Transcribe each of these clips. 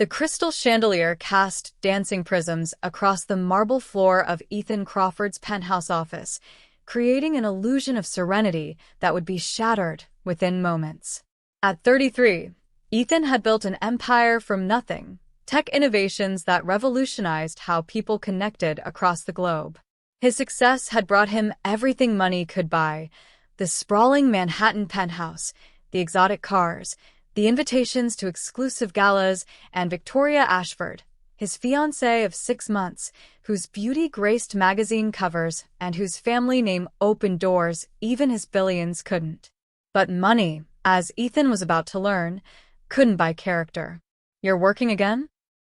The crystal chandelier cast dancing prisms across the marble floor of Ethan Crawford's penthouse office, creating an illusion of serenity that would be shattered within moments. At 33, Ethan had built an empire from nothing, tech innovations that revolutionized how people connected across the globe. His success had brought him everything money could buy: the sprawling Manhattan penthouse, the exotic cars, the invitations to exclusive galas, and Victoria Ashford, his fiancée of 6 months, whose beauty graced magazine covers and whose family name opened doors even his billions couldn't. But money, as Ethan was about to learn, couldn't buy character. "You're working again?"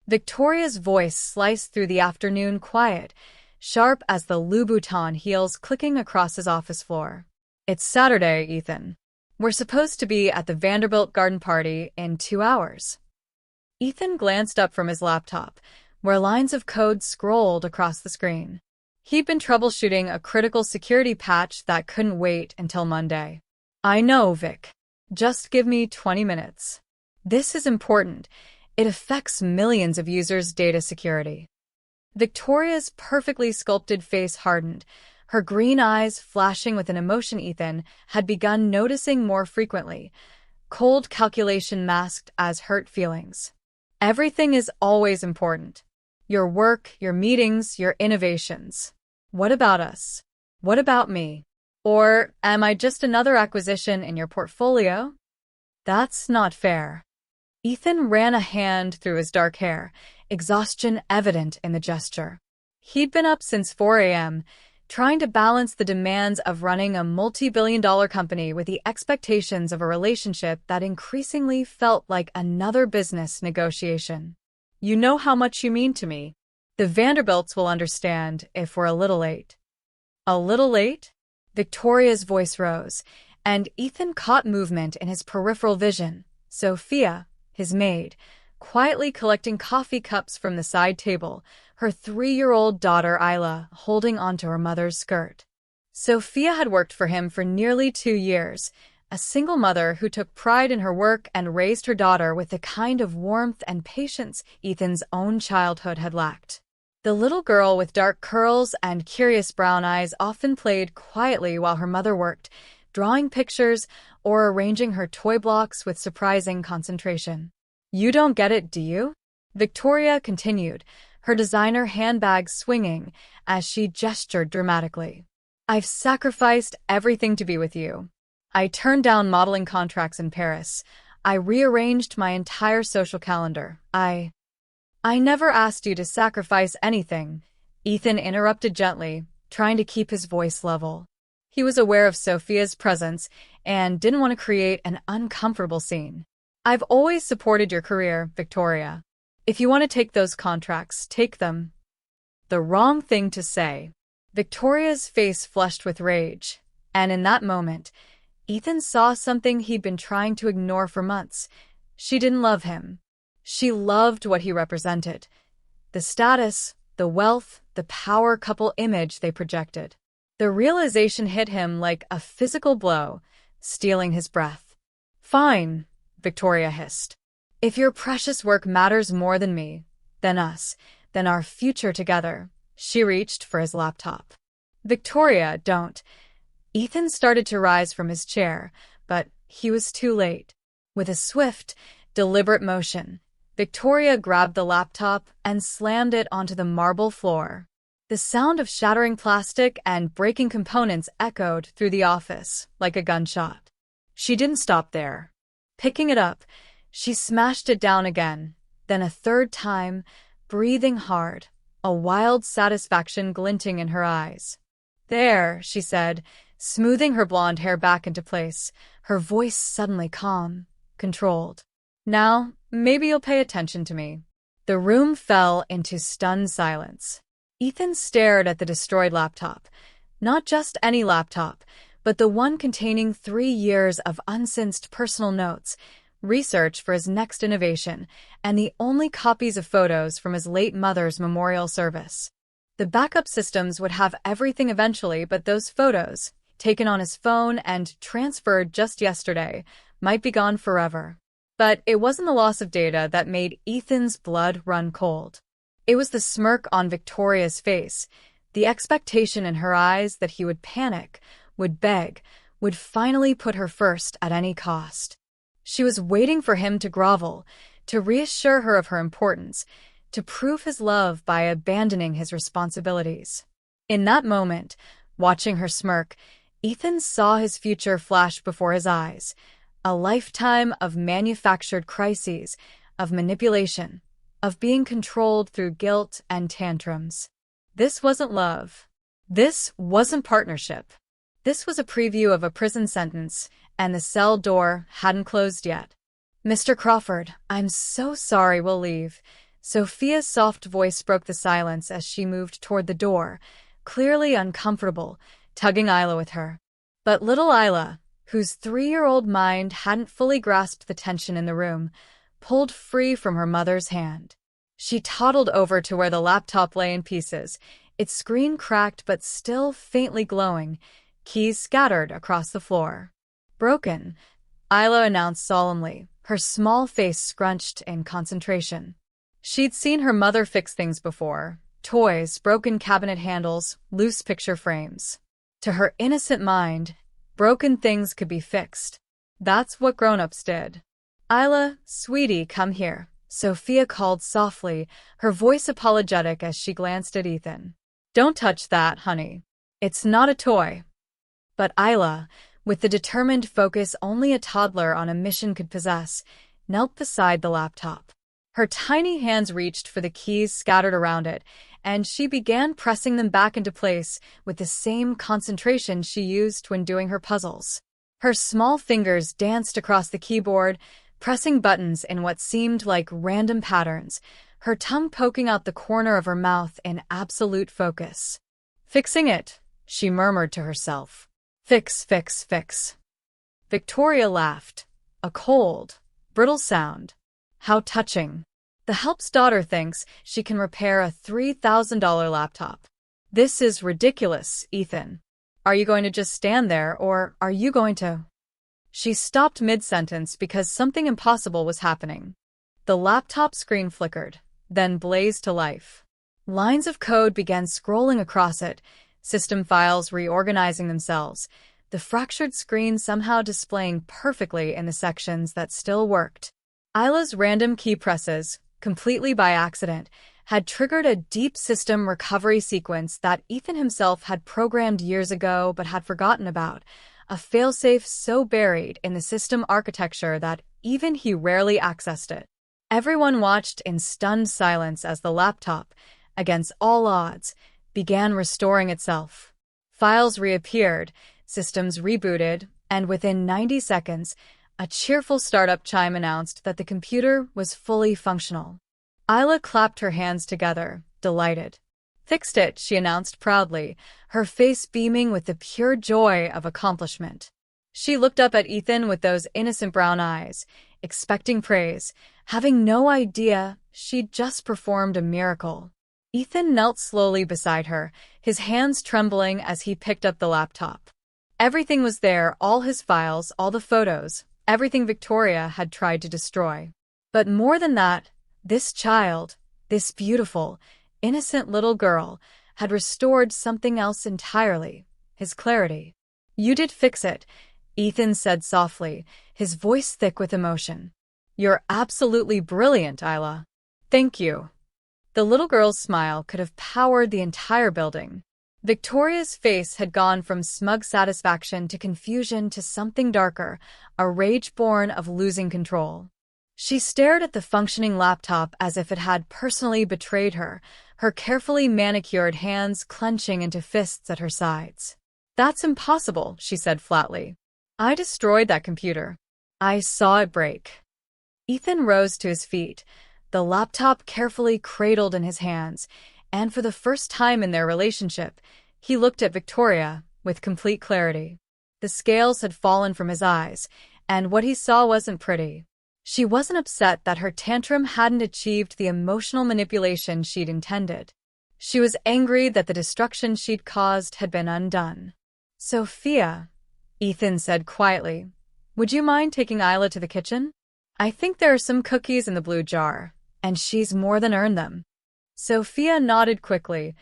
Victoria's voice sliced through the afternoon quiet, sharp as the Louboutin heels clicking across his office floor. "It's Saturday, Ethan. We're supposed to be at the Vanderbilt garden party in 2 hours." Ethan glanced up from his laptop, where lines of code scrolled across the screen. He'd been troubleshooting a critical security patch that couldn't wait until Monday. "I know, Vic. Just give me 20 minutes. This is important. It affects millions of users' data security." Victoria's perfectly sculpted face hardened, her green eyes flashing with an emotion Ethan had begun noticing more frequently, cold calculation masked as hurt feelings. "Everything is always important. Your work, your meetings, your innovations. What about us? What about me? Or am I just another acquisition in your portfolio? That's not fair." Ethan ran a hand through his dark hair, exhaustion evident in the gesture. He'd been up since 4 a.m., trying to balance the demands of running a multi-billion-dollar company with the expectations of a relationship that increasingly felt like another business negotiation. "You know how much you mean to me. The Vanderbilts will understand if we're a little late." "A little late?" Victoria's voice rose, and Ethan caught movement in his peripheral vision. Sophia, his maid, quietly collecting coffee cups from the side table, her 3-year-old daughter Ayla holding onto her mother's skirt. Sophia had worked for him for nearly 2 years, a single mother who took pride in her work and raised her daughter with the kind of warmth and patience Ethan's own childhood had lacked. The little girl with dark curls and curious brown eyes often played quietly while her mother worked, drawing pictures or arranging her toy blocks with surprising concentration. "You don't get it, do you?" Victoria continued, her designer handbag swinging as she gestured dramatically. "I've sacrificed everything to be with you. I turned down modeling contracts in Paris. I rearranged my entire social calendar. I never asked you to sacrifice anything," Ethan interrupted gently, trying to keep his voice level. He was aware of Sophia's presence and didn't want to create an uncomfortable scene. "I've always supported your career, Victoria. If you want to take those contracts, take them." The wrong thing to say. Victoria's face flushed with rage, and in that moment, Ethan saw something he'd been trying to ignore for months. She didn't love him. She loved what he represented: the status, the wealth, the power couple image they projected. The realization hit him like a physical blow, stealing his breath. "Fine," Victoria hissed. "If your precious work matters more than me, than us, than our future together." She reached for his laptop. "Victoria, don't." Ethan started to rise from his chair, but he was too late. With a swift, deliberate motion, Victoria grabbed the laptop and slammed it onto the marble floor. The sound of shattering plastic and breaking components echoed through the office like a gunshot. She didn't stop there. Picking it up, she smashed it down again, then a third time, breathing hard, a wild satisfaction glinting in her eyes. "There," she said, smoothing her blonde hair back into place, her voice suddenly calm, controlled. "Now, maybe you'll pay attention to me." The room fell into stunned silence. Ethan stared at the destroyed laptop. Not just any laptop, but the one containing 3 years of unsensed personal notes, research for his next innovation, and the only copies of photos from his late mother's memorial service. The backup systems would have everything eventually, but those photos, taken on his phone and transferred just yesterday, might be gone forever. But it wasn't the loss of data that made Ethan's blood run cold. It was the smirk on Victoria's face, the expectation in her eyes that he would panic, would beg, would finally put her first at any cost. She was waiting for him to grovel, to reassure her of her importance, to prove his love by abandoning his responsibilities. In that moment, watching her smirk, Ethan saw his future flash before his eyes, a lifetime of manufactured crises, of manipulation, of being controlled through guilt and tantrums. This wasn't love. This wasn't partnership. This was a preview of a prison sentence, and the cell door hadn't closed yet. "Mr. Crawford, I'm so sorry, we'll leave." Sophia's soft voice broke the silence as she moved toward the door, clearly uncomfortable, tugging Ayla with her. But little Ayla, whose 3-year-old mind hadn't fully grasped the tension in the room, pulled free from her mother's hand. She toddled over to where the laptop lay in pieces, its screen cracked but still faintly glowing, keys scattered across the floor. "Broken," Ayla announced solemnly, her small face scrunched in concentration. She'd seen her mother fix things before: toys, broken cabinet handles, loose picture frames. To her innocent mind, broken things could be fixed. That's what grown-ups did. "Ayla, sweetie, come here," Sophia called softly, her voice apologetic as she glanced at Ethan. "Don't touch that, honey. It's not a toy." But Ayla, with the determined focus only a toddler on a mission could possess, knelt beside the laptop. Her tiny hands reached for the keys scattered around it, and she began pressing them back into place with the same concentration she used when doing her puzzles. Her small fingers danced across the keyboard, pressing buttons in what seemed like random patterns, her tongue poking out the corner of her mouth in absolute focus. "Fixing it," she murmured to herself. "Fix, fix, fix." Victoria laughed. A cold, brittle sound. How touching. The help's daughter thinks she can repair a $3,000 laptop. "This is ridiculous, Ethan. Are you going to just stand there, or are you going to—" She stopped mid-sentence because something impossible was happening. The laptop screen flickered, then blazed to life. Lines of code began scrolling across it, system files reorganizing themselves, the fractured screen somehow displaying perfectly in the sections that still worked. Ayla's random key presses, completely by accident, had triggered a deep system recovery sequence that Ethan himself had programmed years ago but had forgotten about, a failsafe so buried in the system architecture that even he rarely accessed it. Everyone watched in stunned silence as the laptop, against all odds, began restoring itself. Files reappeared, systems rebooted, and within 90 seconds, a cheerful startup chime announced that the computer was fully functional. Ayla clapped her hands together, delighted. "Fixed it," she announced proudly, her face beaming with the pure joy of accomplishment. She looked up at Ethan with those innocent brown eyes, expecting praise, having no idea she'd just performed a miracle. Ethan knelt slowly beside her, his hands trembling as he picked up the laptop. Everything was there, all his files, all the photos, everything Victoria had tried to destroy. But more than that, this child, this beautiful, innocent little girl, had restored something else entirely, his clarity. "You did fix it," Ethan said softly, his voice thick with emotion. "You're absolutely brilliant, Ayla." "Thank you." The little girl's smile could have powered the entire building. Victoria's face had gone from smug satisfaction to confusion to something darker, a rage born of losing control. She stared at the functioning laptop as if it had personally betrayed her, her carefully manicured hands clenching into fists at her sides. "That's impossible," she said flatly. "I destroyed that computer. I saw it break." Ethan rose to his feet, the laptop carefully cradled in his hands, and for the first time in their relationship, he looked at Victoria with complete clarity. The scales had fallen from his eyes, and what he saw wasn't pretty. She wasn't upset that her tantrum hadn't achieved the emotional manipulation she'd intended. She was angry that the destruction she'd caused had been undone. "Sophia," Ethan said quietly, "would you mind taking Ayla to the kitchen?" I think there are some cookies in the blue jar, and she's more than earned them. Sophia nodded quickly,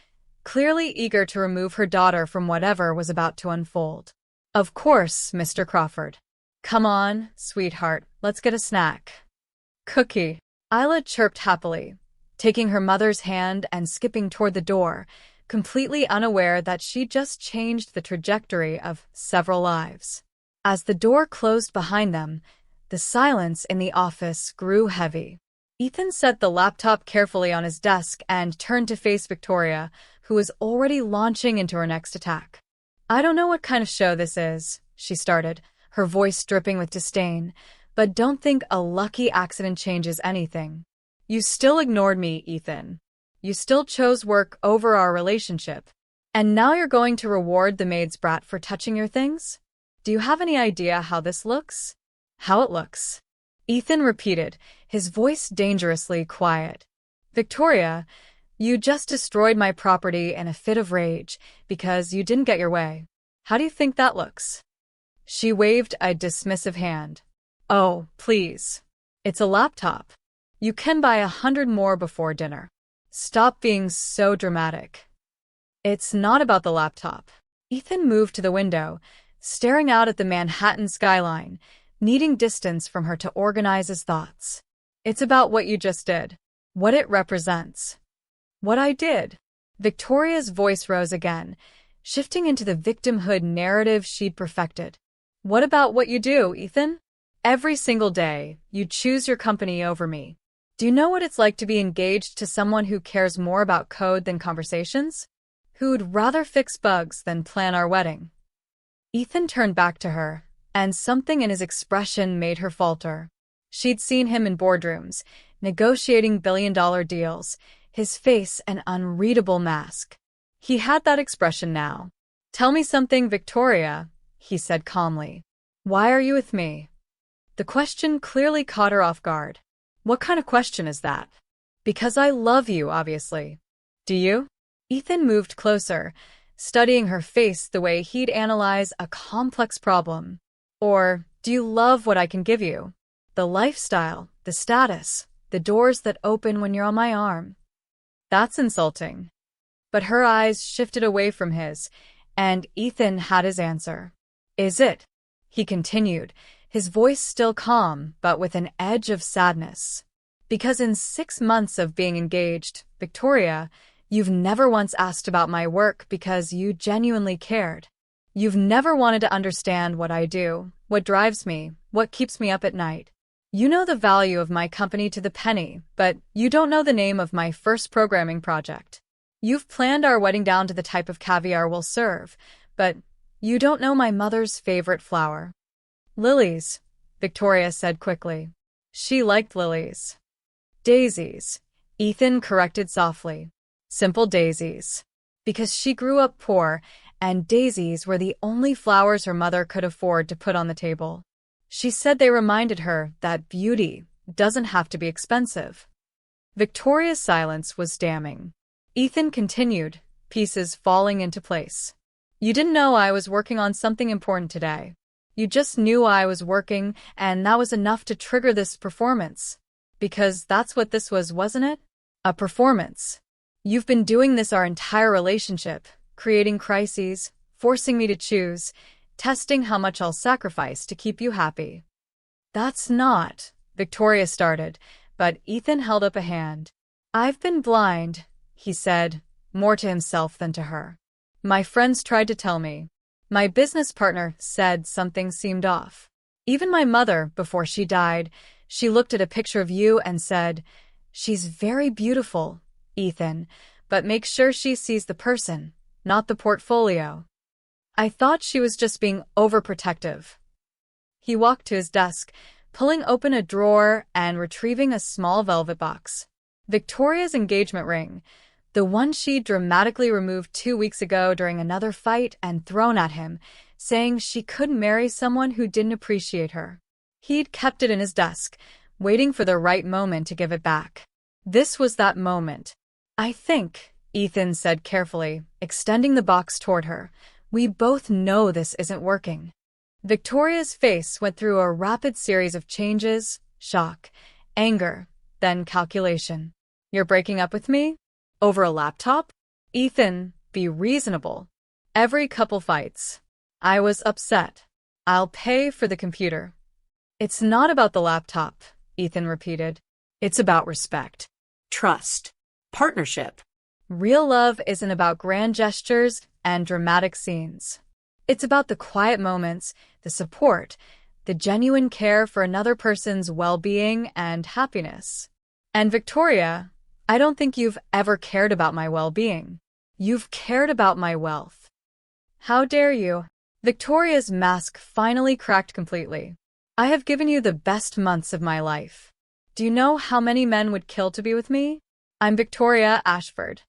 clearly eager to remove her daughter from whatever was about to unfold. Of course, Mr. Crawford. Come on, sweetheart, let's get a snack. Cookie. Ayla chirped happily, taking her mother's hand and skipping toward the door, completely unaware that she just changed the trajectory of several lives. As the door closed behind them, the silence in the office grew heavy. Ethan set the laptop carefully on his desk and turned to face Victoria, who was already launching into her next attack. I don't know what kind of show this is, she started, her voice dripping with disdain, but don't think a lucky accident changes anything. You still ignored me, Ethan. You still chose work over our relationship. And now you're going to reward the maid's brat for touching your things? Do you have any idea how this looks? How it looks? Ethan repeated, his voice dangerously quiet. Victoria, you just destroyed my property in a fit of rage because you didn't get your way. How do you think that looks? She waved a dismissive hand. Oh, please. It's a laptop. You can buy 100 more before dinner. Stop being so dramatic. It's not about the laptop. Ethan moved to the window, staring out at the Manhattan skyline, needing distance from her to organize his thoughts. It's about what you just did. What it represents. What I did. Victoria's voice rose again, shifting into the victimhood narrative she'd perfected. What about what you do, Ethan? Every single day, you choose your company over me. Do you know what it's like to be engaged to someone who cares more about code than conversations? Who'd rather fix bugs than plan our wedding? Ethan turned back to her, and something in his expression made her falter. She'd seen him in boardrooms, negotiating billion-dollar deals, his face an unreadable mask. He had that expression now. Tell me something, Victoria, he said calmly. Why are you with me? The question clearly caught her off guard. What kind of question is that? Because I love you, obviously. Do you? Ethan moved closer, studying her face the way he'd analyze a complex problem. Or, do you love what I can give you? The lifestyle, the status, the doors that open when you're on my arm. That's insulting. But her eyes shifted away from his, and Ethan had his answer. Is it? He continued, his voice still calm, but with an edge of sadness. Because in 6 months of being engaged, Victoria, you've never once asked about my work because you genuinely cared. You've never wanted to understand what I do, what drives me, what keeps me up at night. You know the value of my company to the penny, but you don't know the name of my first programming project. You've planned our wedding down to the type of caviar we'll serve, but you don't know my mother's favorite flower. Lilies, Victoria said quickly. She liked lilies. Daisies, Ethan corrected softly. Simple daisies. Because she grew up poor, and daisies were the only flowers her mother could afford to put on the table. She said they reminded her that beauty doesn't have to be expensive. Victoria's silence was damning. Ethan continued, pieces falling into place. You didn't know I was working on something important today. You just knew I was working, and that was enough to trigger this performance. Because that's what this was, wasn't it? A performance. You've been doing this our entire relationship, creating crises, forcing me to choose, testing how much I'll sacrifice to keep you happy. That's not, Victoria started, but Ethan held up a hand. I've been blind, he said, more to himself than to her. My friends tried to tell me. My business partner said something seemed off. Even my mother, before she died, she looked at a picture of you and said, "She's very beautiful, Ethan, but make sure she sees the person, not the portfolio." I thought she was just being overprotective. He walked to his desk, pulling open a drawer and retrieving a small velvet box. Victoria's engagement ring, the one she dramatically removed 2 weeks ago during another fight and thrown at him, saying she couldn't marry someone who didn't appreciate her. He'd kept it in his desk, waiting for the right moment to give it back. This was that moment. I think, Ethan said carefully, extending the box toward her, we both know this isn't working. Victoria's face went through a rapid series of changes, shock, anger, then calculation. You're breaking up with me? Over a laptop? Ethan, be reasonable. Every couple fights. I was upset. I'll pay for the computer. It's not about the laptop, Ethan repeated. It's about respect. Trust. Partnership. Real love isn't about grand gestures and dramatic scenes. It's about the quiet moments, the support, the genuine care for another person's well-being and happiness. And Victoria, I don't think you've ever cared about my well-being. You've cared about my wealth. How dare you? Victoria's mask finally cracked completely. I have given you the best months of my life. Do you know how many men would kill to be with me? I'm Victoria Ashford.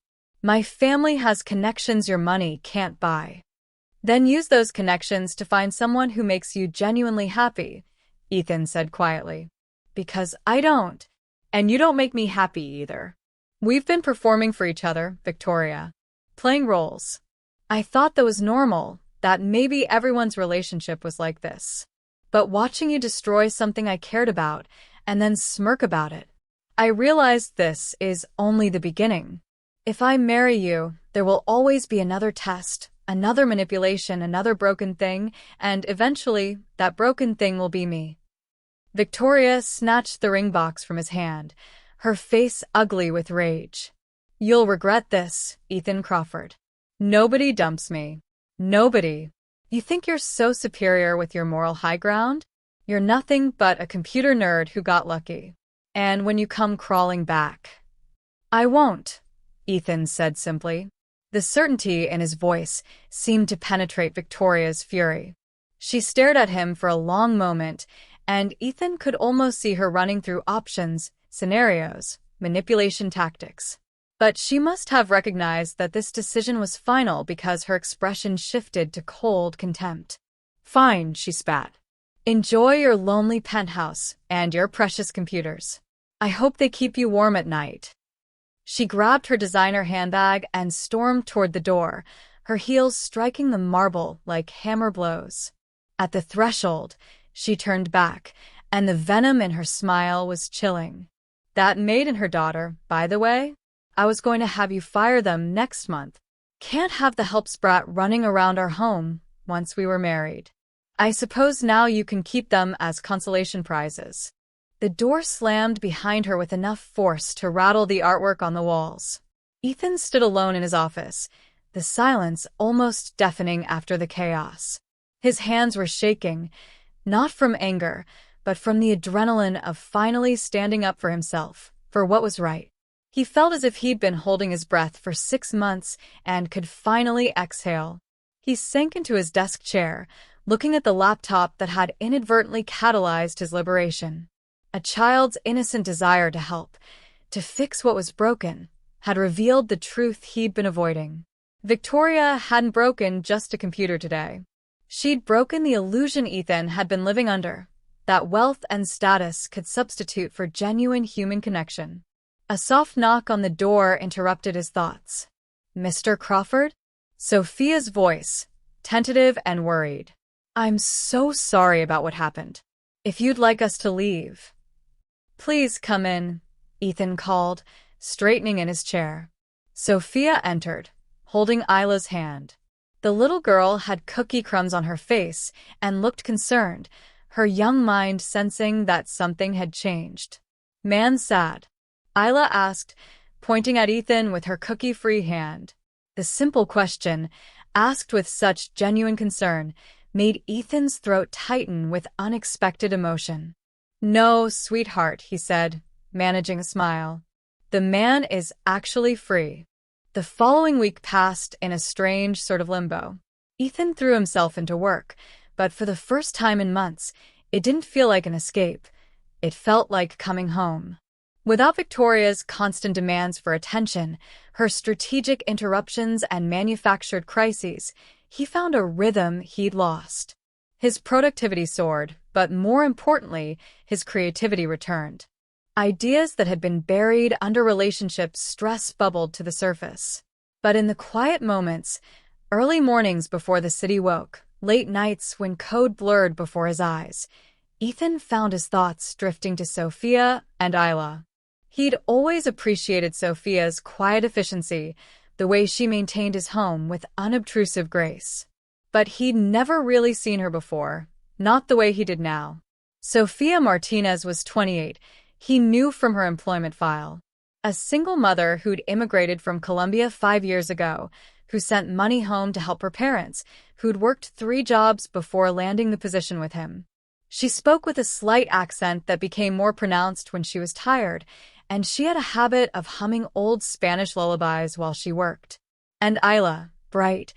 My family has connections your money can't buy. Then use those connections to find someone who makes you genuinely happy, Ethan said quietly. Because I don't. And you don't make me happy either. We've been performing for each other, Victoria. Playing roles. I thought that was normal, that maybe everyone's relationship was like this. But watching you destroy something I cared about and then smirk about it, I realized this is only the beginning. If I marry you, there will always be another test, another manipulation, another broken thing, and eventually that broken thing will be me. Victoria snatched the ring box from his hand, her face ugly with rage. You'll regret this, Ethan Crawford. Nobody dumps me. Nobody. You think you're so superior with your moral high ground? You're nothing but a computer nerd who got lucky. And when you come crawling back, I won't, Ethan said simply. The certainty in his voice seemed to penetrate Victoria's fury. She stared at him for a long moment, and Ethan could almost see her running through options, scenarios, manipulation tactics. But she must have recognized that this decision was final because her expression shifted to cold contempt. Fine, she spat. Enjoy your lonely penthouse and your precious computers. I hope they keep you warm at night. She grabbed her designer handbag and stormed toward the door, her heels striking the marble like hammer blows. At the threshold, she turned back, and the venom in her smile was chilling. That maid and her daughter, by the way, I was going to have you fire them next month. Can't have the help sprat running around our home once we were married. I suppose now you can keep them as consolation prizes. The door slammed behind her with enough force to rattle the artwork on the walls. Ethan stood alone in his office, the silence almost deafening after the chaos. His hands were shaking, not from anger, but from the adrenaline of finally standing up for himself, for what was right. He felt as if he'd been holding his breath for 6 months and could finally exhale. He sank into his desk chair, looking at the laptop that had inadvertently catalyzed his liberation. A child's innocent desire to help, to fix what was broken, had revealed the truth he'd been avoiding. Victoria hadn't broken just a computer today. She'd broken the illusion Ethan had been living under, that wealth and status could substitute for genuine human connection. A soft knock on the door interrupted his thoughts. Mr. Crawford? Sophia's voice, tentative and worried. I'm so sorry about what happened. If you'd like us to leave. Please come in, Ethan called, straightening in his chair. Sophia entered, holding Ayla's hand. The little girl had cookie crumbs on her face and looked concerned, her young mind sensing that something had changed. Man sad? Ayla asked, pointing at Ethan with her cookie-free hand. The simple question, asked with such genuine concern, made Ethan's throat tighten with unexpected emotion. No, sweetheart, he said, managing a smile. The man is actually free. The following week passed in a strange sort of limbo. Ethan threw himself into work, but for the first time in months, it didn't feel like an escape. It felt like coming home. Without Victoria's constant demands for attention, her strategic interruptions and manufactured crises, he found a rhythm he'd lost. His productivity soared, but more importantly, his creativity returned. Ideas that had been buried under relationships stress bubbled to the surface. But in the quiet moments, early mornings before the city woke, late nights when code blurred before his eyes, Ethan found his thoughts drifting to Sophia and Ayla. He'd always appreciated Sophia's quiet efficiency, the way she maintained his home with unobtrusive grace. But he'd never really seen her before, not the way he did now. Sophia Martinez was 28, he knew from her employment file. A single mother who'd immigrated from Colombia 5 years ago, who sent money home to help her parents, who'd worked 3 jobs before landing the position with him. She spoke with a slight accent that became more pronounced when she was tired, and she had a habit of humming old Spanish lullabies while she worked. And Ayla, bright,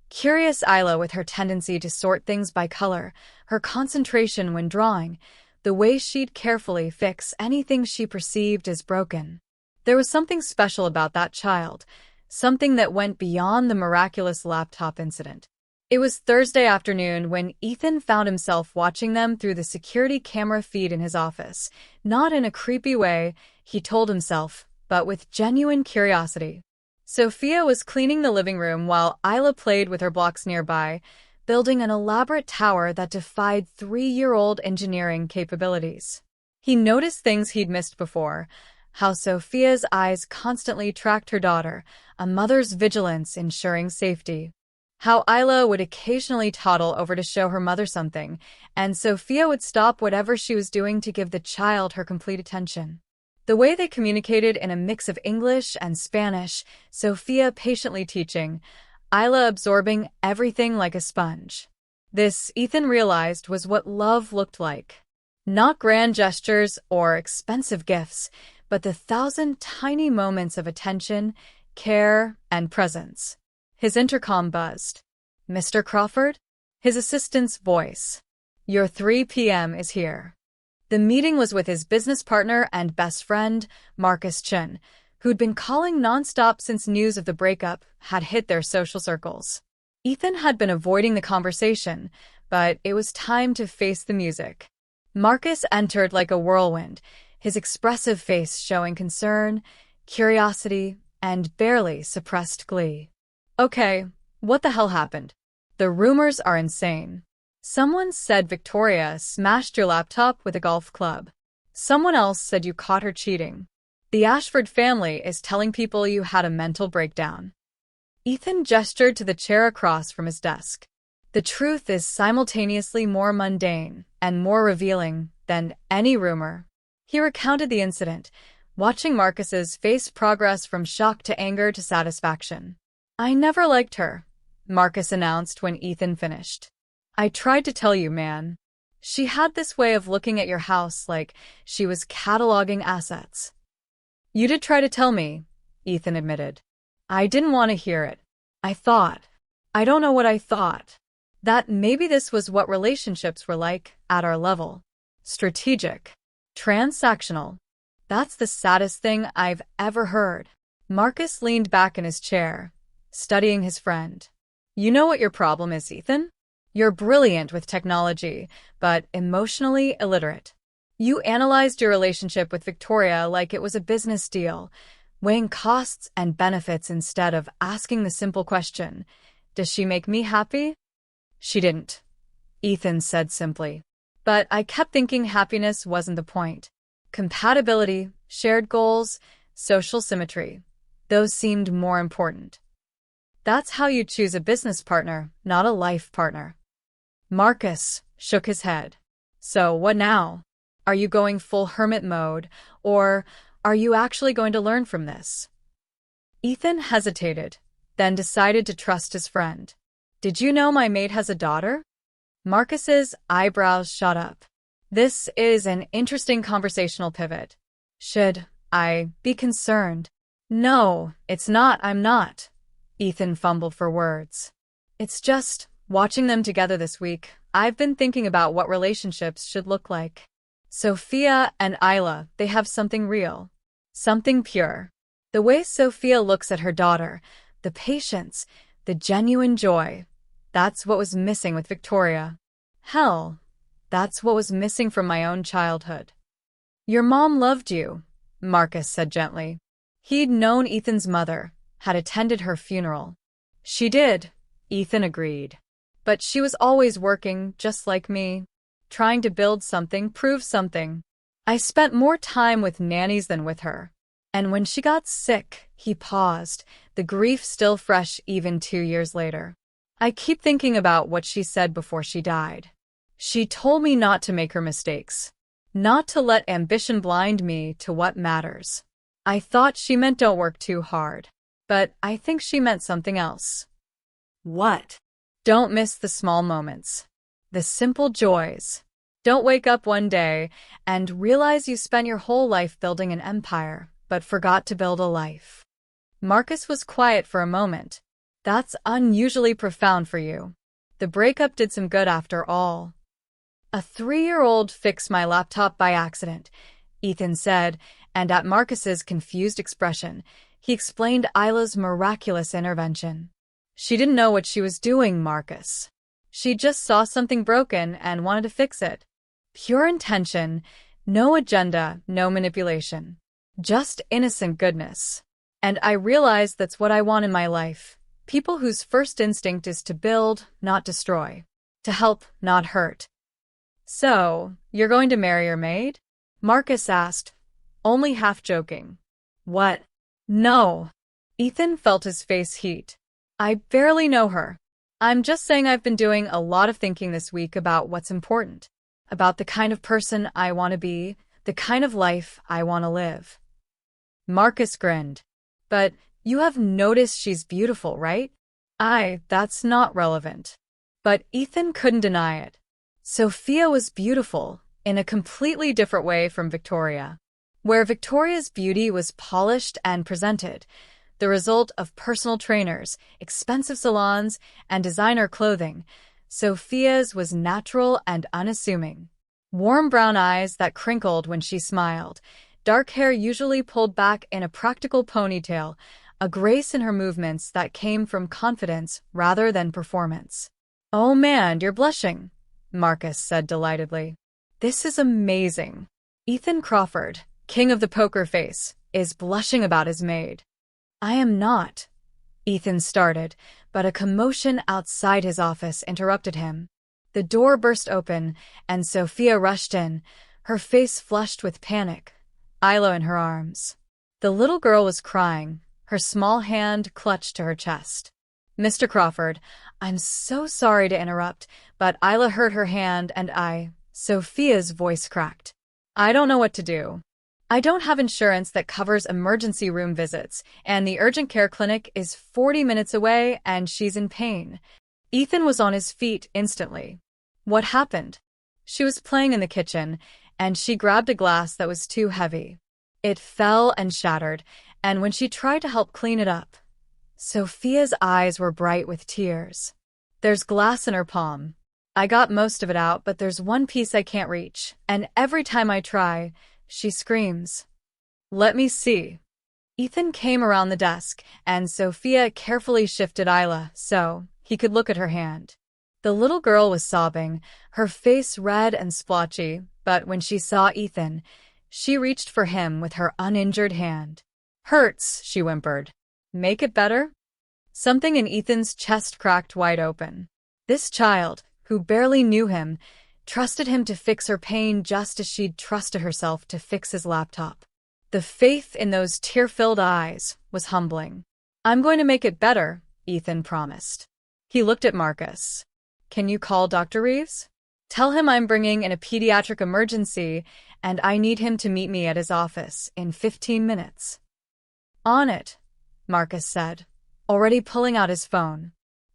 curious Ayla with her tendency to sort things by color, her concentration when drawing, the way she'd carefully fix anything she perceived as broken. There was something special about that child, something that went beyond the miraculous laptop incident. It was Thursday afternoon when Ethan found himself watching them through the security camera feed in his office, not in a creepy way, he told himself, but with genuine curiosity. Sophia was cleaning the living room while Ayla played with her blocks nearby, building an elaborate tower that defied 3-year-old engineering capabilities. He noticed things he'd missed before, how Sophia's eyes constantly tracked her daughter, a mother's vigilance ensuring safety. How Ayla would occasionally toddle over to show her mother something, and Sophia would stop whatever she was doing to give the child her complete attention. The way they communicated in a mix of English and Spanish, Sophia patiently teaching, Ayla absorbing everything like a sponge. This, Ethan realized, was what love looked like. Not grand gestures or expensive gifts, but the 1,000 tiny moments of attention, care, and presence. His intercom buzzed. "Mr. Crawford?" His assistant's voice. "Your 3 p.m. is here." The meeting was with his business partner and best friend, Marcus Chun, who'd been calling nonstop since news of the breakup had hit their social circles. Ethan had been avoiding the conversation, but it was time to face the music. Marcus entered like a whirlwind, his expressive face showing concern, curiosity, and barely suppressed glee. "Okay, what the hell happened? The rumors are insane. Someone said Victoria smashed your laptop with a golf club. Someone else said you caught her cheating. The Ashford family is telling people you had a mental breakdown." Ethan gestured to the chair across from his desk. The truth is simultaneously more mundane and more revealing than any rumor. He recounted the incident, watching Marcus's face progress from shock to anger to satisfaction. "I never liked her," Marcus announced when Ethan finished. "I tried to tell you, man. She had this way of looking at your house like she was cataloging assets." "You did try to tell me," Ethan admitted. "I didn't want to hear it. I don't know what I thought. That maybe this was what relationships were like at our level. Strategic. Transactional. That's the saddest thing I've ever heard." Marcus leaned back in his chair, studying his friend. "You know what your problem is, Ethan? You're brilliant with technology, but emotionally illiterate. You analyzed your relationship with Victoria like it was a business deal, weighing costs and benefits instead of asking the simple question, does she make me happy?" "She didn't," Ethan said simply. "But I kept thinking happiness wasn't the point. Compatibility, shared goals, social symmetry, those seemed more important." "That's how you choose a business partner, not a life partner." Marcus shook his head. "So what now? Are you going full hermit mode, or are you actually going to learn from this?" Ethan hesitated, then decided to trust his friend. "Did you know my maid has a daughter?" Marcus's eyebrows shot up. This is an interesting conversational pivot. "Should I be concerned?" "No, it's not, I'm not." Ethan fumbled for words. "It's just, watching them together this week, I've been thinking about what relationships should look like. Sophia and Ayla, they have something real. Something pure. The way Sophia looks at her daughter, the patience, the genuine joy, that's what was missing with Victoria. Hell, that's what was missing from my own childhood." "Your mom loved you," Marcus said gently. He'd known Ethan's mother, had attended her funeral. "She did," Ethan agreed. "But she was always working, just like me." trying to build something, prove something. I spent more time with nannies than with her. And when she got sick, he paused, the grief still fresh even 2 years later. I keep thinking about what she said before she died. She told me not to make her mistakes, not to let ambition blind me to what matters. I thought she meant don't work too hard, but I think she meant something else. What? Don't miss the small moments, the simple joys. Don't wake up one day and realize you spent your whole life building an empire, but forgot to build a life. Marcus was quiet for a moment. That's unusually profound for you. The breakup did some good after all. A 3-year-old fixed my laptop by accident, Ethan said, and at Marcus's confused expression, he explained Ayla's miraculous intervention. She didn't know what she was doing, Marcus. She just saw something broken and wanted to fix it. Pure intention, no agenda, no manipulation. Just innocent goodness. And I realized that's what I want in my life. People whose first instinct is to build, not destroy. To help, not hurt. So, you're going to marry your maid? Marcus asked, only half joking. What? No. Ethan felt his face heat. I barely know her. I'm just saying I've been doing a lot of thinking this week about what's important. About the kind of person I want to be, the kind of life I want to live. Marcus grinned. But you have noticed she's beautiful, right? That's not relevant. But Ethan couldn't deny it. Sophia was beautiful, in a completely different way from Victoria. Where Victoria's beauty was polished and presented, the result of personal trainers, expensive salons, and designer clothing, Sophia's was natural and unassuming. Warm brown eyes that crinkled when she smiled, dark hair usually pulled back in a practical ponytail, a grace in her movements that came from confidence rather than performance. Oh man, you're blushing, Marcus said delightedly. This is amazing. Ethan Crawford, king of the poker face, is blushing about his maid. I am not. Ethan started, but a commotion outside his office interrupted him. The door burst open, and Sophia rushed in, her face flushed with panic, Ayla in her arms. The little girl was crying, her small hand clutched to her chest. Mr. Crawford, I'm so sorry to interrupt, but Ayla hurt her hand and Sophia's voice cracked. I don't know what to do. I don't have insurance that covers emergency room visits, and the urgent care clinic is 40 minutes away and she's in pain. Ethan was on his feet instantly. What happened? She was playing in the kitchen, and she grabbed a glass that was too heavy. It fell and shattered, and when she tried to help clean it up, Sophia's eyes were bright with tears. There's glass in her palm. I got most of it out, but there's one piece I can't reach, and every time I try, she screams. Let me see. Ethan came around the desk, and Sophia carefully shifted Ayla so he could look at her hand. The little girl was sobbing, her face red and splotchy, but when she saw Ethan, she reached for him with her uninjured hand. Hurts, she whimpered. Make it better? Something in Ethan's chest cracked wide open. This child, who barely knew him, trusted him to fix her pain just as she'd trusted herself to fix his laptop. The faith in those tear-filled eyes was humbling. I'm going to make it better, Ethan promised. He looked at Marcus. Can you call Dr. Reeves? Tell him I'm bringing in a pediatric emergency and I need him to meet me at his office in 15 minutes. On it, Marcus said, already pulling out his phone.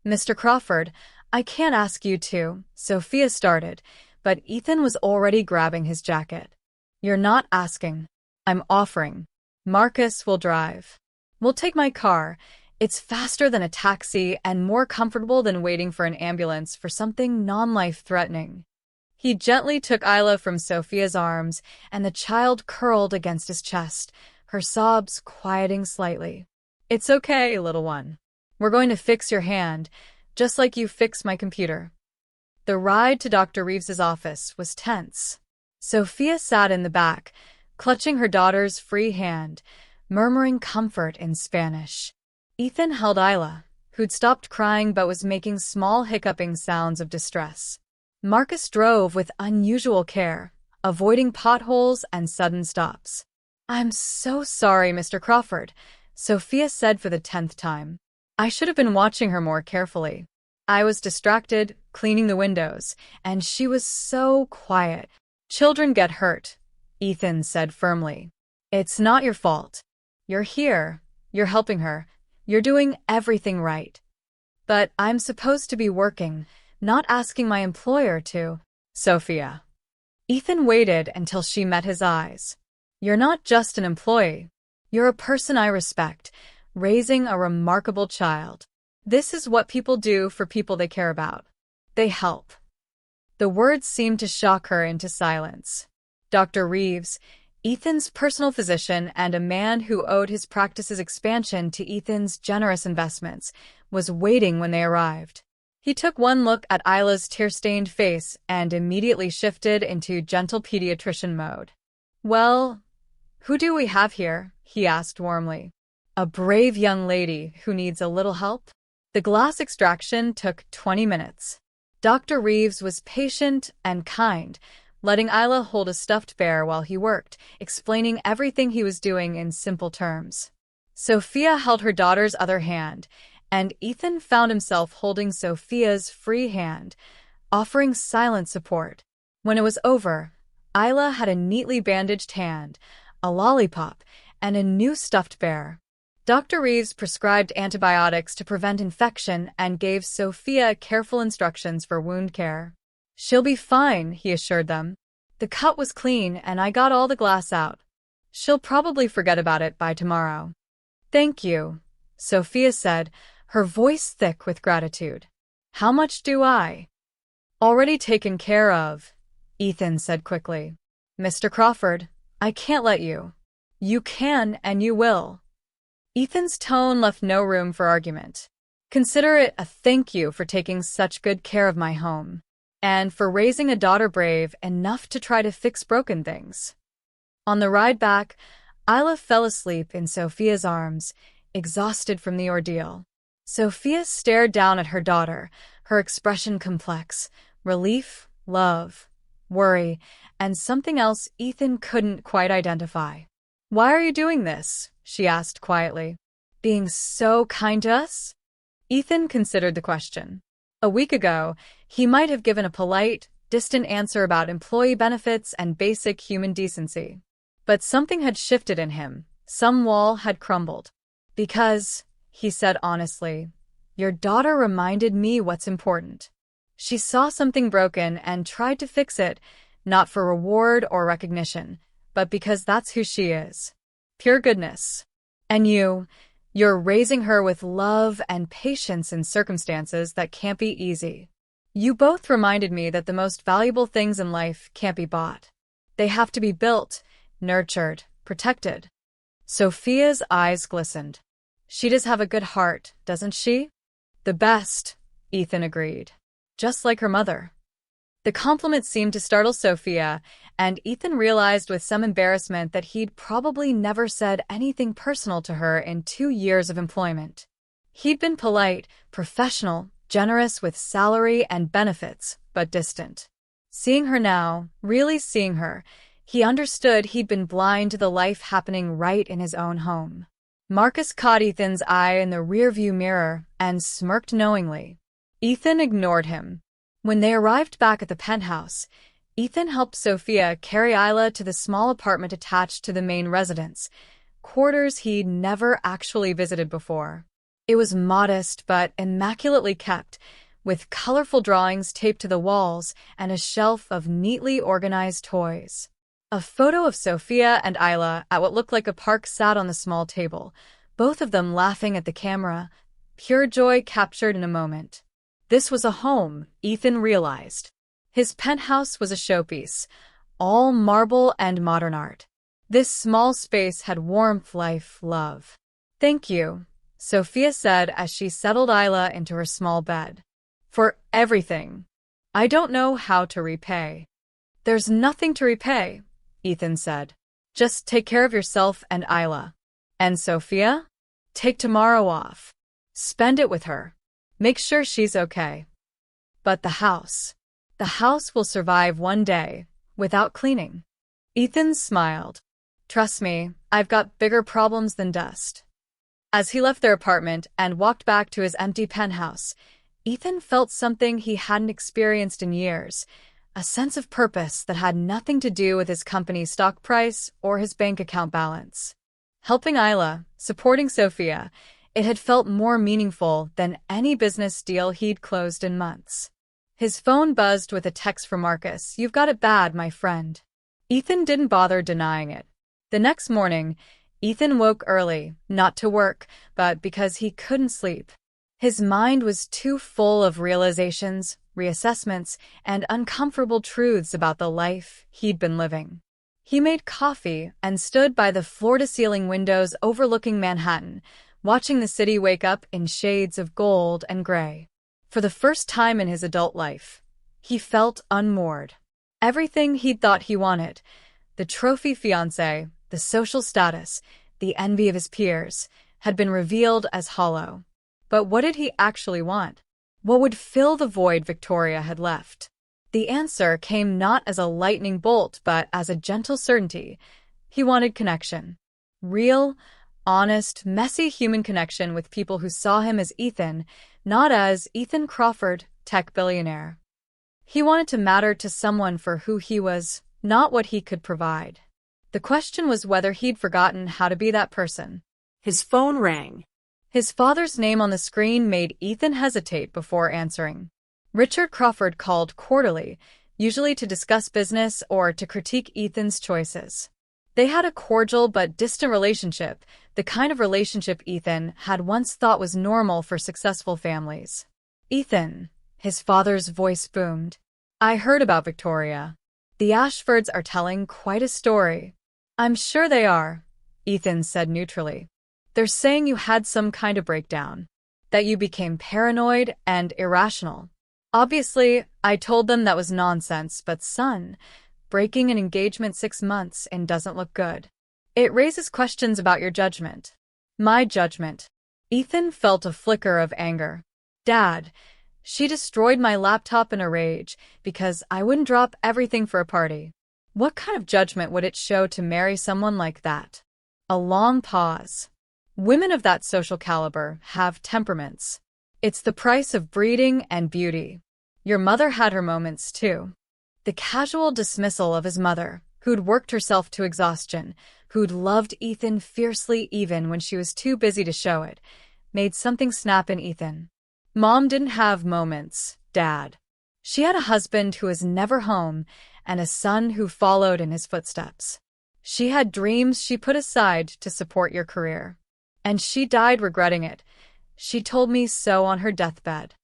Mr. Crawford, I can't ask you to, Sophia started, but Ethan was already grabbing his jacket. You're not asking. I'm offering. Marcus will drive. We'll take my car. It's faster than a taxi and more comfortable than waiting for an ambulance for something non-life-threatening. He gently took Ayla from Sophia's arms, and the child curled against his chest, her sobs quieting slightly. It's okay, little one. We're going to fix your hand, just like you fixed my computer. The ride to Dr. Reeves's office was tense. Sophia sat in the back, clutching her daughter's free hand, murmuring comfort in Spanish. Ethan held Ayla, who'd stopped crying but was making small hiccuping sounds of distress. Marcus drove with unusual care, avoiding potholes and sudden stops. "I'm so sorry, Mr. Crawford," Sophia said for the 10th time. "I should have been watching her more carefully. I was distracted, cleaning the windows, and she was so quiet." "Children get hurt," Ethan said firmly. "It's not your fault. You're here, you're helping her, you're doing everything right. But I'm supposed to be working, not asking my employer to." "Sophia." Ethan waited until she met his eyes. "You're not just an employee. You're a person I respect, raising a remarkable child. This is what people do for people they care about. They help." The words seemed to shock her into silence. Dr. Reeves, Ethan's personal physician and a man who owed his practice's expansion to Ethan's generous investments, was waiting when they arrived. He took one look at Ayla's tear-stained face and immediately shifted into gentle pediatrician mode. "Well, who do we have here?" he asked warmly. "A brave young lady who needs a little help?" The glass extraction took 20 minutes. Dr. Reeves was patient and kind, letting Ayla hold a stuffed bear while he worked, explaining everything he was doing in simple terms. Sophia held her daughter's other hand, and Ethan found himself holding Sophia's free hand, offering silent support. When it was over, Ayla had a neatly bandaged hand, a lollipop, and a new stuffed bear. Dr. Reeves prescribed antibiotics to prevent infection and gave Sophia careful instructions for wound care. "She'll be fine," he assured them. "The cut was clean and I got all the glass out. She'll probably forget about it by tomorrow." "Thank you," Sophia said, her voice thick with gratitude. "How much do I?" "Already taken care of," Ethan said quickly. "Mr. Crawford, I can't let you." "You can and you will." Ethan's tone left no room for argument. "Consider it a thank you for taking such good care of my home, and for raising a daughter brave enough to try to fix broken things." On the ride back, Ayla fell asleep in Sophia's arms, exhausted from the ordeal. Sophia stared down at her daughter, her expression complex: relief, love, worry, and something else Ethan couldn't quite identify. "Why are you doing this?" she asked quietly. "Being so kind to us?" Ethan considered the question. A week ago, he might have given a polite, distant answer about employee benefits and basic human decency. But something had shifted in him. Some wall had crumbled. "Because," he said honestly, "your daughter reminded me what's important. She saw something broken and tried to fix it, not for reward or recognition, but because that's who she is. Pure goodness. And you're raising her with love and patience in circumstances that can't be easy. You both reminded me that the most valuable things in life can't be bought. They have to be built, nurtured, protected." Sophia's eyes glistened. "She does have a good heart, doesn't she?" "The best," Ethan agreed. "Just like her mother." The compliment seemed to startle Sophia, and Ethan realized with some embarrassment that he'd probably never said anything personal to her in 2 years of employment. He'd been polite, professional, generous with salary and benefits, but distant. Seeing her now, really seeing her, he understood he'd been blind to the life happening right in his own home. Marcus caught Ethan's eye in the rearview mirror and smirked knowingly. Ethan ignored him. When they arrived back at the penthouse, Ethan helped Sophia carry Ayla to the small apartment attached to the main residence, quarters he'd never actually visited before. It was modest but immaculately kept, with colorful drawings taped to the walls and a shelf of neatly organized toys. A photo of Sophia and Ayla at what looked like a park sat on the small table, both of them laughing at the camera, pure joy captured in a moment. This was a home, Ethan realized. His penthouse was a showpiece, all marble and modern art. This small space had warmth, life, love. "Thank you," Sophia said as she settled Ayla into her small bed. "For everything. I don't know how to repay." "There's nothing to repay," Ethan said. "Just take care of yourself and Ayla. And Sophia? Take tomorrow off. Spend it with her. Make sure she's okay. But the The house will survive one day, without cleaning. Ethan smiled. Trust me, I've got bigger problems than dust. As he left their apartment and walked back to his empty penthouse, Ethan felt something he hadn't experienced in years, a sense of purpose that had nothing to do with his company's stock price or his bank account balance. Helping Ayla, supporting Sophia, it had felt more meaningful than any business deal he'd closed in months. His phone buzzed with a text from Marcus. "You've got it bad, my friend." Ethan didn't bother denying it. The next morning, Ethan woke early, not to work, but because he couldn't sleep. His mind was too full of realizations, reassessments, and uncomfortable truths about the life he'd been living. He made coffee and stood by the floor-to-ceiling windows overlooking Manhattan, watching the city wake up in shades of gold and gray. For the first time in his adult life, he felt unmoored. Everything he'd thought he wanted, the trophy fiancé, the social status, the envy of his peers, had been revealed as hollow. But what did he actually want? What would fill the void Victoria had left? The answer came not as a lightning bolt, but as a gentle certainty. He wanted connection. Real, honest, messy human connection with people who saw him as Ethan, not as Ethan Crawford, tech billionaire. He wanted to matter to someone for who he was, not what he could provide. The question was whether he'd forgotten how to be that person. His phone rang. His father's name on the screen made Ethan hesitate before answering. Richard Crawford called quarterly, usually to discuss business or to critique Ethan's choices. They had a cordial but distant relationship, the kind of relationship Ethan had once thought was normal for successful families. "Ethan," his father's voice boomed. "I heard about Victoria. The Ashfords are telling quite a story." "I'm sure they are," Ethan said neutrally. "They're saying you had some kind of breakdown, that you became paranoid and irrational." Obviously, I told them that was nonsense, but son, breaking an engagement 6 months in doesn't look good. It raises questions about your judgment. My judgment. Ethan felt a flicker of anger. "Dad, she destroyed my laptop in a rage because I wouldn't drop everything for a party. What kind of judgment would it show to marry someone like that?" A long pause. Women of that social caliber have temperaments. It's the price of breeding and beauty. Your mother had her moments too. The casual dismissal of his mother, who'd worked herself to exhaustion, who'd loved Ethan fiercely even when she was too busy to show it, made something snap in Ethan. Mom didn't have moments, Dad. She had a husband who was never home and a son who followed in his footsteps. She had dreams she put aside to support your career. And she died regretting it. She told me so on her deathbed.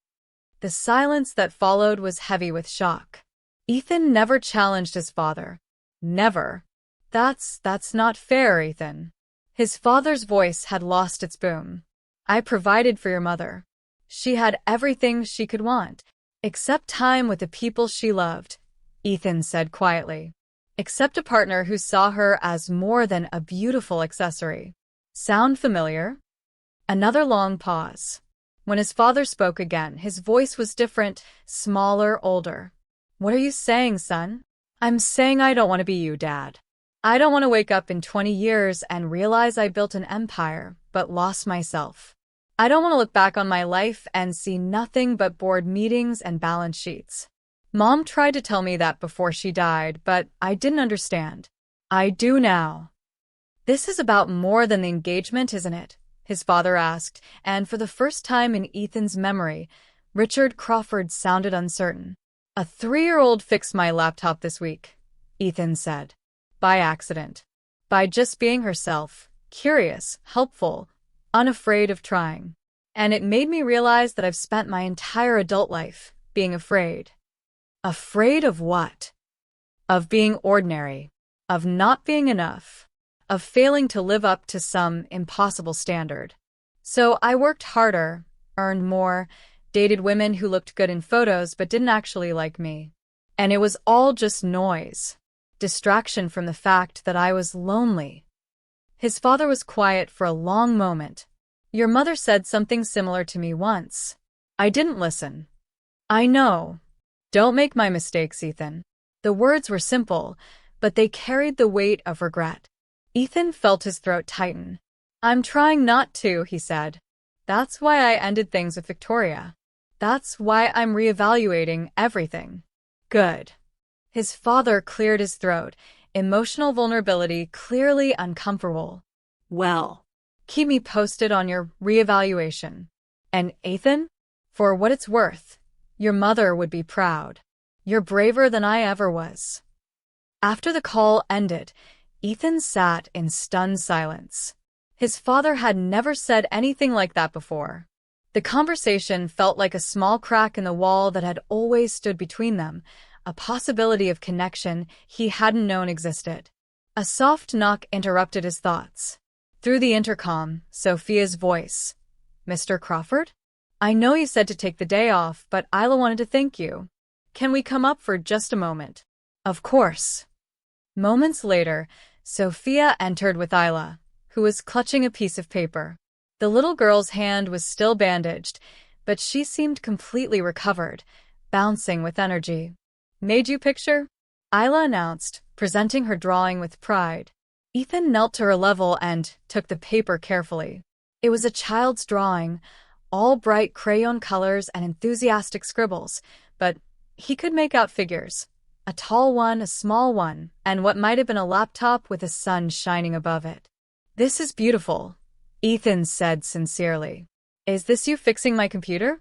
The silence that followed was heavy with shock. Ethan never challenged his father. Never. That's not fair, Ethan. His father's voice had lost its boom. I provided for your mother. She had everything she could want, except time with the people she loved, Ethan said quietly. Except a partner who saw her as more than a beautiful accessory. Sound familiar? Another long pause. When his father spoke again, his voice was different, smaller, older. "What are you saying, son?" "I'm saying I don't want to be you, Dad. I don't want to wake up in 20 years and realize I built an empire, but lost myself. I don't want to look back on my life and see nothing but board meetings and balance sheets. Mom tried to tell me that before she died, but I didn't understand. I do now." "This is about more than the engagement, isn't it?" his father asked, and for the first time in Ethan's memory, Richard Crawford sounded uncertain. "A 3-year-old fixed my laptop this week," Ethan said. "By accident. By just being herself, curious, helpful, unafraid of trying. And it made me realize that I've spent my entire adult life being afraid." Afraid of what? Of being ordinary, of not being enough, of failing to live up to some impossible standard. So I worked harder, earned more, dated women who looked good in photos but didn't actually like me. And it was all just noise, distraction from the fact that I was lonely. His father was quiet for a long moment. "Your mother said something similar to me once. I didn't listen." "I know." Don't make my mistakes, Ethan. The words were simple, but they carried the weight of regret. Ethan felt his throat tighten. I'm trying not to, he said. That's why I ended things with Victoria. That's why I'm reevaluating everything. Good. His father cleared his throat, emotional vulnerability clearly uncomfortable. Well, Keep me posted on your reevaluation. And Ethan, for what it's worth, your mother would be proud. You're braver than I ever was. After the call ended, Ethan sat in stunned silence. His father had never said anything like that before. The conversation felt like a small crack in the wall that had always stood between them, a possibility of connection he hadn't known existed. A soft knock interrupted his thoughts. Through the intercom, Sophia's voice. Mr. Crawford? I know you said to take the day off, but Ayla wanted to thank you. Can we come up for just a moment? Of course. Moments later, Sophia entered with Ayla, who was clutching a piece of paper. The little girl's hand was still bandaged, but she seemed completely recovered, bouncing with energy. Made you picture? Ayla announced, presenting her drawing with pride. Ethan knelt to her level and took the paper carefully. It was a child's drawing, all bright crayon colors and enthusiastic scribbles, but he could make out figures. A tall one, a small one, and what might have been a laptop with a sun shining above it. This is beautiful, Ethan said sincerely. Is this you fixing my computer?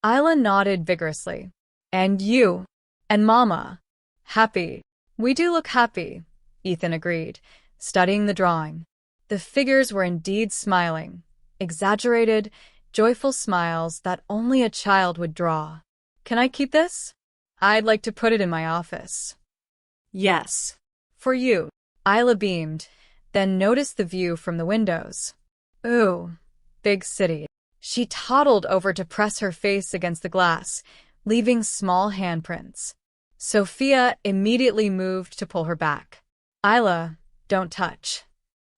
Ayla nodded vigorously. And you? And Mama? Happy. We do look happy, Ethan agreed, studying the drawing. The figures were indeed smiling, exaggerated, joyful smiles that only a child would draw. Can I keep this? I'd like to put it in my office. yes. For you. Ayla beamed, then noticed the view from the windows. Ooh, big city. She toddled over to press her face against the glass, leaving small handprints. Sophia immediately moved to pull her back. Ayla, don't touch.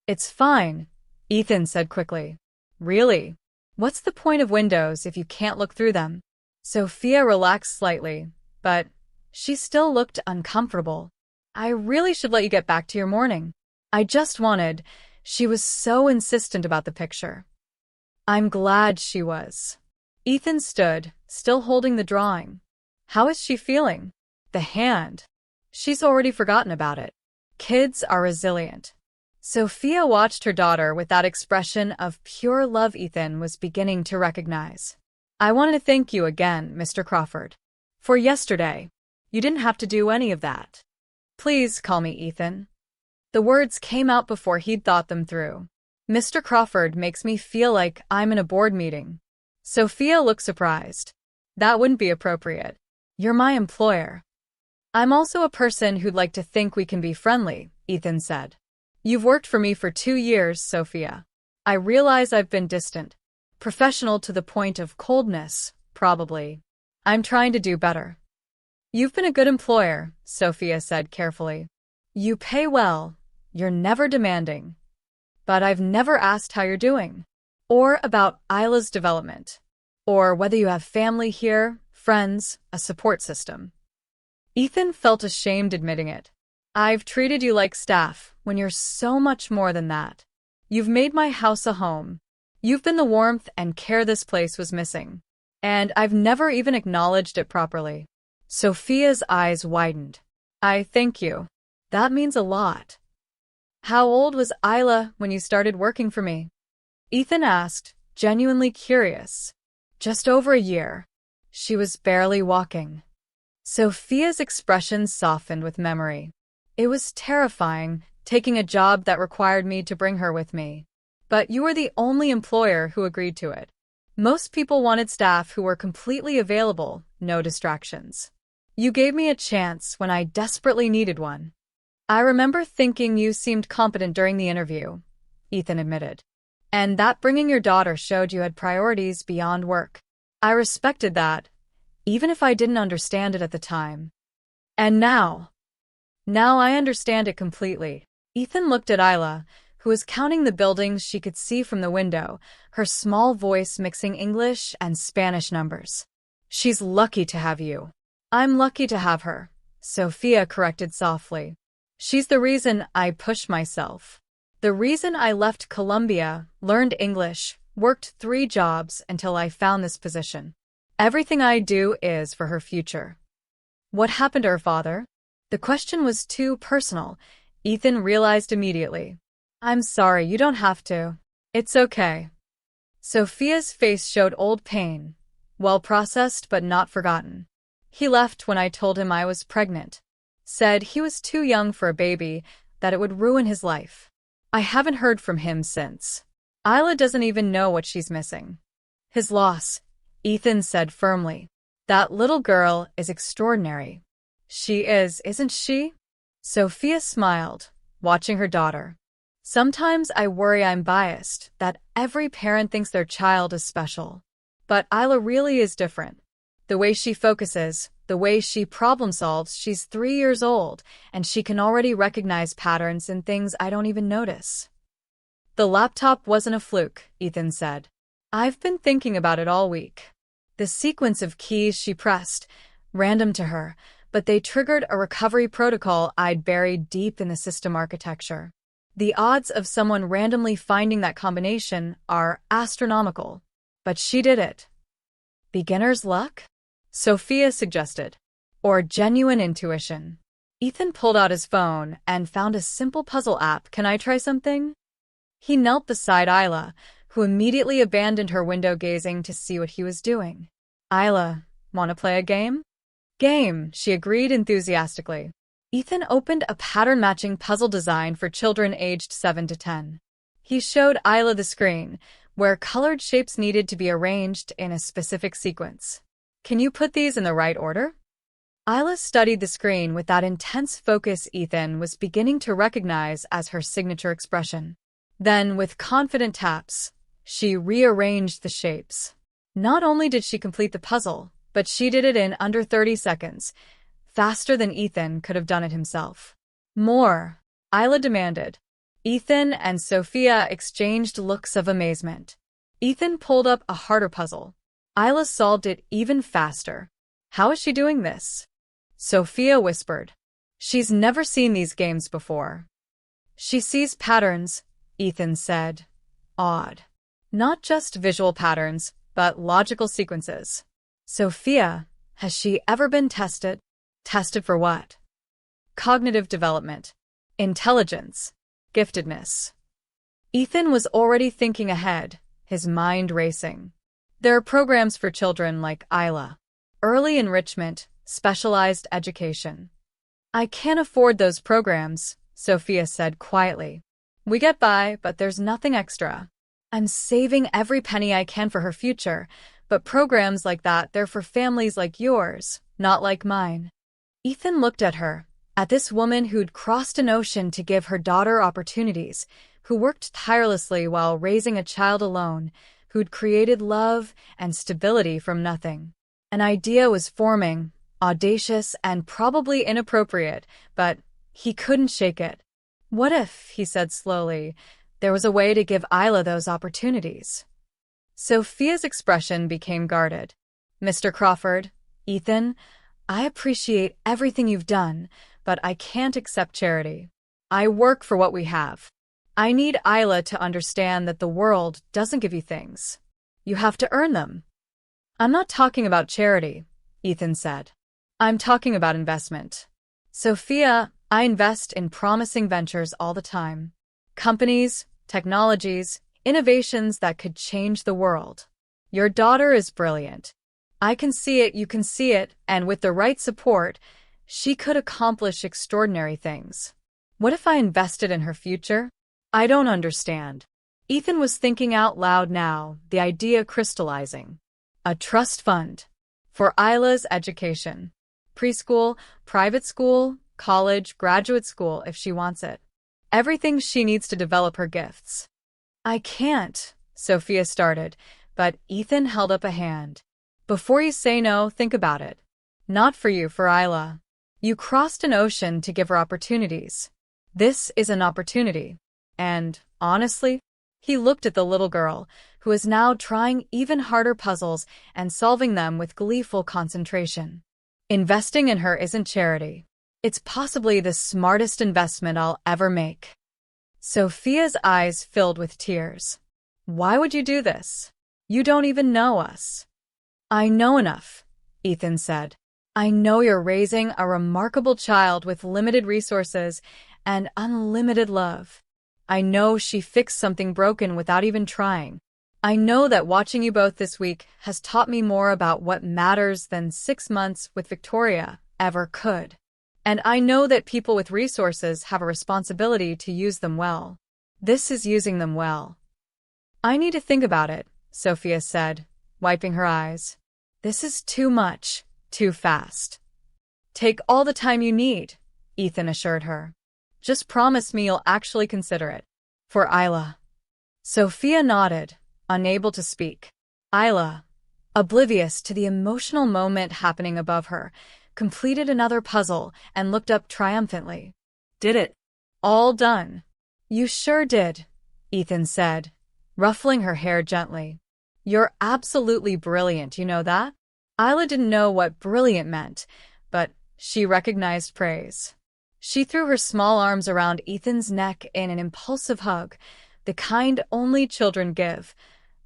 It's fine, Ethan said quickly. Really? What's the point of windows if you can't look through them? Sophia relaxed slightly, but she still looked uncomfortable. I really should let you get back to your morning. I just wanted. She was so insistent about the picture. I'm glad she was. Ethan stood, still holding the drawing. How is she feeling? The hand. She's already forgotten about it. Kids are resilient. Sophia watched her daughter with that expression of pure love Ethan was beginning to recognize. I wanted to thank you again, Mr. Crawford. For yesterday. You didn't have to do any of that. Please call me Ethan. The words came out before he'd thought them through. Mr. Crawford makes me feel like I'm in a board meeting. Sophia looked surprised. That wouldn't be appropriate. You're my employer. I'm also a person who'd like to think we can be friendly, Ethan said. You've worked for me for 2 years, Sophia. I realize I've been distant. Professional to the point of coldness, probably. I'm trying to do better. You've been a good employer, Sophia said carefully. You pay well. You're never demanding. But I've never asked how you're doing. Or about Ayla's development. Or whether you have family here, friends, a support system. Ethan felt ashamed admitting it. I've treated you like staff when you're so much more than that. You've made my house a home. You've been the warmth and care this place was missing. And I've never even acknowledged it properly. Sophia's eyes widened. I thank you. That means a lot. How old was Ayla when you started working for me? Ethan asked, genuinely curious. Just over a year. She was barely walking. Sophia's expression softened with memory. It was terrifying, taking a job that required me to bring her with me. But you were the only employer who agreed to it. Most people wanted staff who were completely available, no distractions. You gave me a chance when I desperately needed one. I remember thinking you seemed competent during the interview, Ethan admitted. And that bringing your daughter showed you had priorities beyond work. I respected that, even if I didn't understand it at the time. And now I understand it completely. Ethan looked at Ayla, who was counting the buildings she could see from the window, her small voice mixing English and Spanish numbers. She's lucky to have you. I'm lucky to have her, Sophia corrected softly. She's the reason I push myself. The reason I left Colombia, learned English, worked 3 jobs until I found this position. Everything I do is for her future. What happened to her father? The question was too personal. Ethan realized immediately. I'm sorry, you don't have to. It's okay. Sophia's face showed old pain, well processed but not forgotten. He left when I told him I was pregnant. Said he was too young for a baby, that it would ruin his life. I haven't heard from him since. Ayla doesn't even know what she's missing. His loss, Ethan said firmly. That little girl is extraordinary. She is, isn't she? Sophia smiled, watching her daughter. Sometimes I worry I'm biased, that every parent thinks their child is special. But Ayla really is different. The way she focuses, the way she problem solves, she's 3 years old, and she can already recognize patterns in things I don't even notice. The laptop wasn't a fluke, Ethan said. I've been thinking about it all week. The sequence of keys she pressed, random to her, but they triggered a recovery protocol I'd buried deep in the system architecture. The odds of someone randomly finding that combination are astronomical. But she did it. Beginner's luck? Sophia suggested. Or genuine intuition. Ethan pulled out his phone and found a simple puzzle app. Can I try something? He knelt beside Ayla, who immediately abandoned her window gazing to see what he was doing. Ayla, want to play a game? Game, she agreed enthusiastically. Ethan opened a pattern-matching puzzle design for children aged 7 to 10. He showed Ayla the screen, where colored shapes needed to be arranged in a specific sequence. Can you put these in the right order? Ayla studied the screen with that intense focus Ethan was beginning to recognize as her signature expression. Then, with confident taps, she rearranged the shapes. Not only did she complete the puzzle, but she did it in under 30 seconds, faster than Ethan could have done it himself. More, Ayla demanded. Ethan and Sophia exchanged looks of amazement. Ethan pulled up a harder puzzle. Ayla solved it even faster. How is she doing this? Sophia whispered. She's never seen these games before. She sees patterns, Ethan said. Odd. Not just visual patterns, but logical sequences. Sophia, has she ever been tested? Tested for what? Cognitive development. Intelligence. Giftedness. Ethan was already thinking ahead, his mind racing. There are programs for children like Ayla. Early enrichment, specialized education. I can't afford those programs, Sophia said quietly. We get by, but there's nothing extra. I'm saving every penny I can for her future, but programs like that, they're for families like yours, not like mine. Ethan looked at her, at this woman who'd crossed an ocean to give her daughter opportunities, who worked tirelessly while raising a child alone, who'd created love and stability from nothing. An idea was forming, audacious and probably inappropriate, but he couldn't shake it. What if, he said slowly, there was a way to give Ayla those opportunities? Sophia's expression became guarded. Mr. Crawford, Ethan, I appreciate everything you've done, but I can't accept charity. I work for what we have. I need Ayla to understand that the world doesn't give you things. You have to earn them. I'm not talking about charity, Ethan said. I'm talking about investment. Sophia, I invest in promising ventures all the time. Companies, technologies, innovations that could change the world. Your daughter is brilliant. I can see it, you can see it, and with the right support, she could accomplish extraordinary things. What if I invested in her future? I don't understand. Ethan was thinking out loud now, the idea crystallizing. A trust fund. For Ayla's education. Preschool, private school, college, graduate school if she wants it. Everything she needs to develop her gifts. I can't, Sophia started, but Ethan held up a hand. Before you say no, think about it. Not for you, for Ayla. You crossed an ocean to give her opportunities. This is an opportunity. And, honestly, he looked at the little girl, who is now trying even harder puzzles and solving them with gleeful concentration. Investing in her isn't charity. It's possibly the smartest investment I'll ever make. Sophia's eyes filled with tears. Why would you do this? You don't even know us. I know enough, Ethan said. I know you're raising a remarkable child with limited resources and unlimited love. I know she fixed something broken without even trying. I know that watching you both this week has taught me more about what matters than 6 months with Victoria ever could. And I know that people with resources have a responsibility to use them well. This is using them well. I need to think about it, Sophia said, wiping her eyes. This is too much, too fast. Take all the time you need, Ethan assured her. Just promise me you'll actually consider it. For Ayla. Sophia nodded, unable to speak. Ayla, oblivious to the emotional moment happening above her, completed another puzzle and looked up triumphantly. Did it? All done. You sure did, Ethan said, ruffling her hair gently. You're absolutely brilliant, you know that? Ayla didn't know what brilliant meant, but she recognized praise. She threw her small arms around Ethan's neck in an impulsive hug, the kind only children give,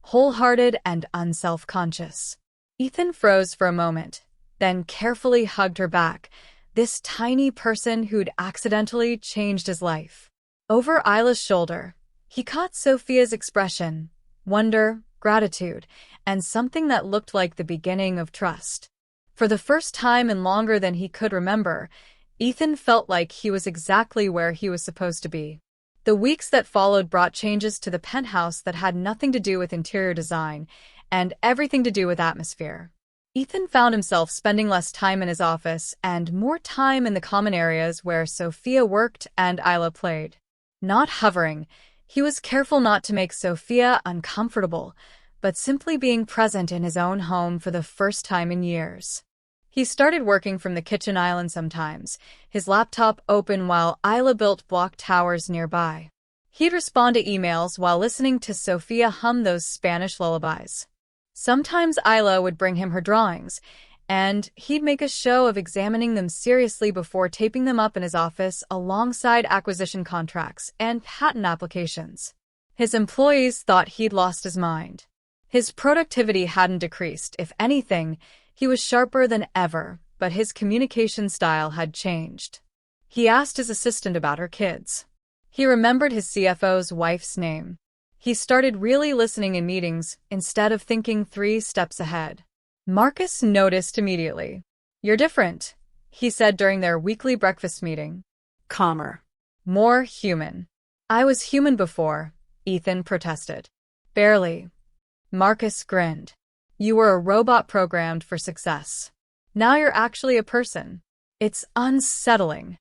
wholehearted and unself-conscious. Ethan froze for a moment, then carefully hugged her back, this tiny person who'd accidentally changed his life. Over Ayla's shoulder, he caught Sophia's expression, wonder, gratitude, and something that looked like the beginning of trust. For the first time in longer than he could remember, Ethan felt like he was exactly where he was supposed to be. The weeks that followed brought changes to the penthouse that had nothing to do with interior design and everything to do with atmosphere. Ethan found himself spending less time in his office and more time in the common areas where Sophia worked and Ayla played. Not hovering, he was careful not to make Sophia uncomfortable, but simply being present in his own home for the first time in years. He started working from the kitchen island sometimes, his laptop open while Ayla built block towers nearby. He'd respond to emails while listening to Sophia hum those Spanish lullabies. Sometimes Ayla would bring him her drawings, and he'd make a show of examining them seriously before taping them up in his office alongside acquisition contracts and patent applications. His employees thought he'd lost his mind. His productivity hadn't decreased. If anything, he was sharper than ever, but his communication style had changed. He asked his assistant about her kids. He remembered his CFO's wife's name. He started really listening in meetings instead of thinking 3 steps ahead. Marcus noticed immediately. You're different, he said during their weekly breakfast meeting. Calmer. More human. I was human before, Ethan protested. Barely. Marcus grinned. You were a robot programmed for success. Now you're actually a person. It's unsettling.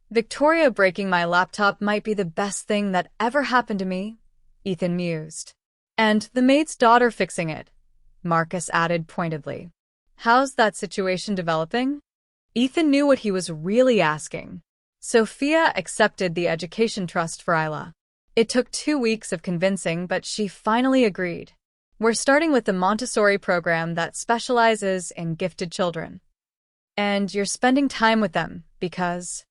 Victoria breaking my laptop might be the best thing that ever happened to me, Ethan mused. And the maid's daughter fixing it, Marcus added pointedly. How's that situation developing? Ethan knew what he was really asking. Sophia accepted the education trust for Ayla. It took 2 weeks of convincing, but she finally agreed. We're starting with the Montessori program that specializes in gifted children. And you're spending time with them because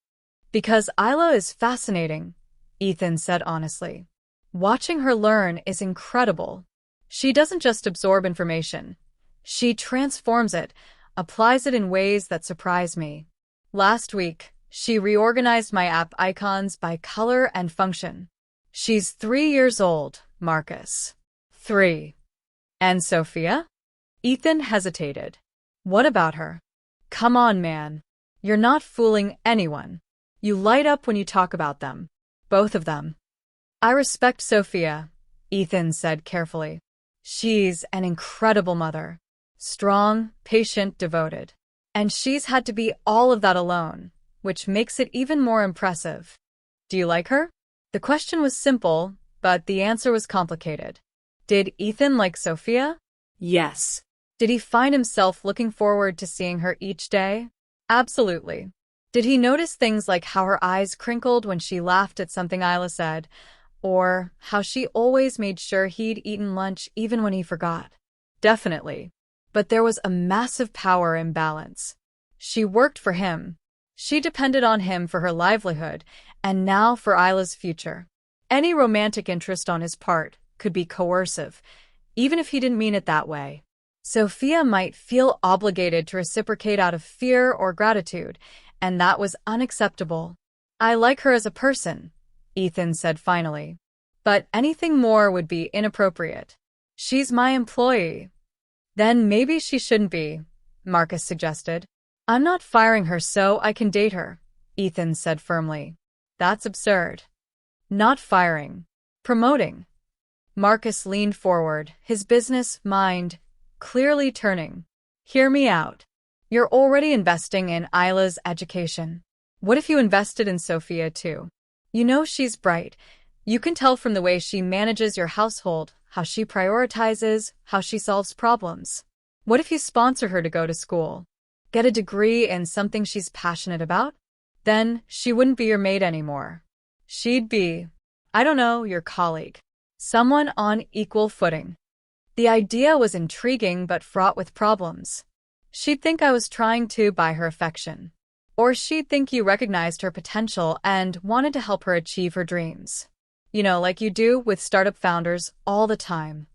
Ayla is fascinating, Ethan said honestly. Watching her learn is incredible. She doesn't just absorb information. She transforms it, applies it in ways that surprise me. Last week, she reorganized my app icons by color and function. She's 3 years old, Marcus. 3. And Sophia? Ethan hesitated. What about her? Come on, man. You're not fooling anyone. You light up when you talk about them. Both of them. I respect Sophia, Ethan said carefully. She's an incredible mother. Strong, patient, devoted. And she's had to be all of that alone, which makes it even more impressive. Do you like her? The question was simple, but the answer was complicated. Did Ethan like Sophia? Yes. Did he find himself looking forward to seeing her each day? Absolutely. Did he notice things like how her eyes crinkled when she laughed at something Ayla said, or how she always made sure he'd eaten lunch even when he forgot? Definitely. But there was a massive power imbalance. She worked for him. She depended on him for her livelihood, and now for Ayla's future. Any romantic interest on his part could be coercive, even if he didn't mean it that way. Sophia might feel obligated to reciprocate out of fear or gratitude, and that was unacceptable. I like her as a person, Ethan said finally. But anything more would be inappropriate. She's my employee. Then maybe she shouldn't be, Marcus suggested. I'm not firing her so I can date her, Ethan said firmly. That's absurd. Not firing. Promoting. Marcus leaned forward, his business mind clearly turning. Hear me out. You're already investing in Ayla's education. What if you invested in Sophia too? You know she's bright. You can tell from the way she manages your household, how she prioritizes, how she solves problems. What if you sponsor her to go to school? Get a degree in something she's passionate about? Then she wouldn't be your maid anymore. She'd be, I don't know, your colleague. Someone on equal footing. The idea was intriguing but fraught with problems. She'd think I was trying to buy her affection. Or she'd think you recognized her potential and wanted to help her achieve her dreams. You know, like you do with startup founders all the time.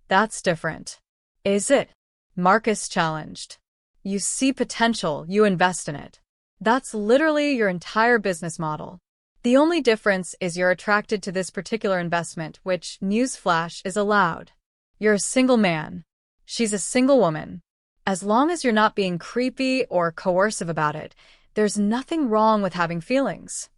That's different. Is it? Marcus challenged. You see potential, you invest in it. That's literally your entire business model. The only difference is you're attracted to this particular investment, which, newsflash, is allowed. You're a single man. She's a single woman. As long as you're not being creepy or coercive about it, there's nothing wrong with having feelings.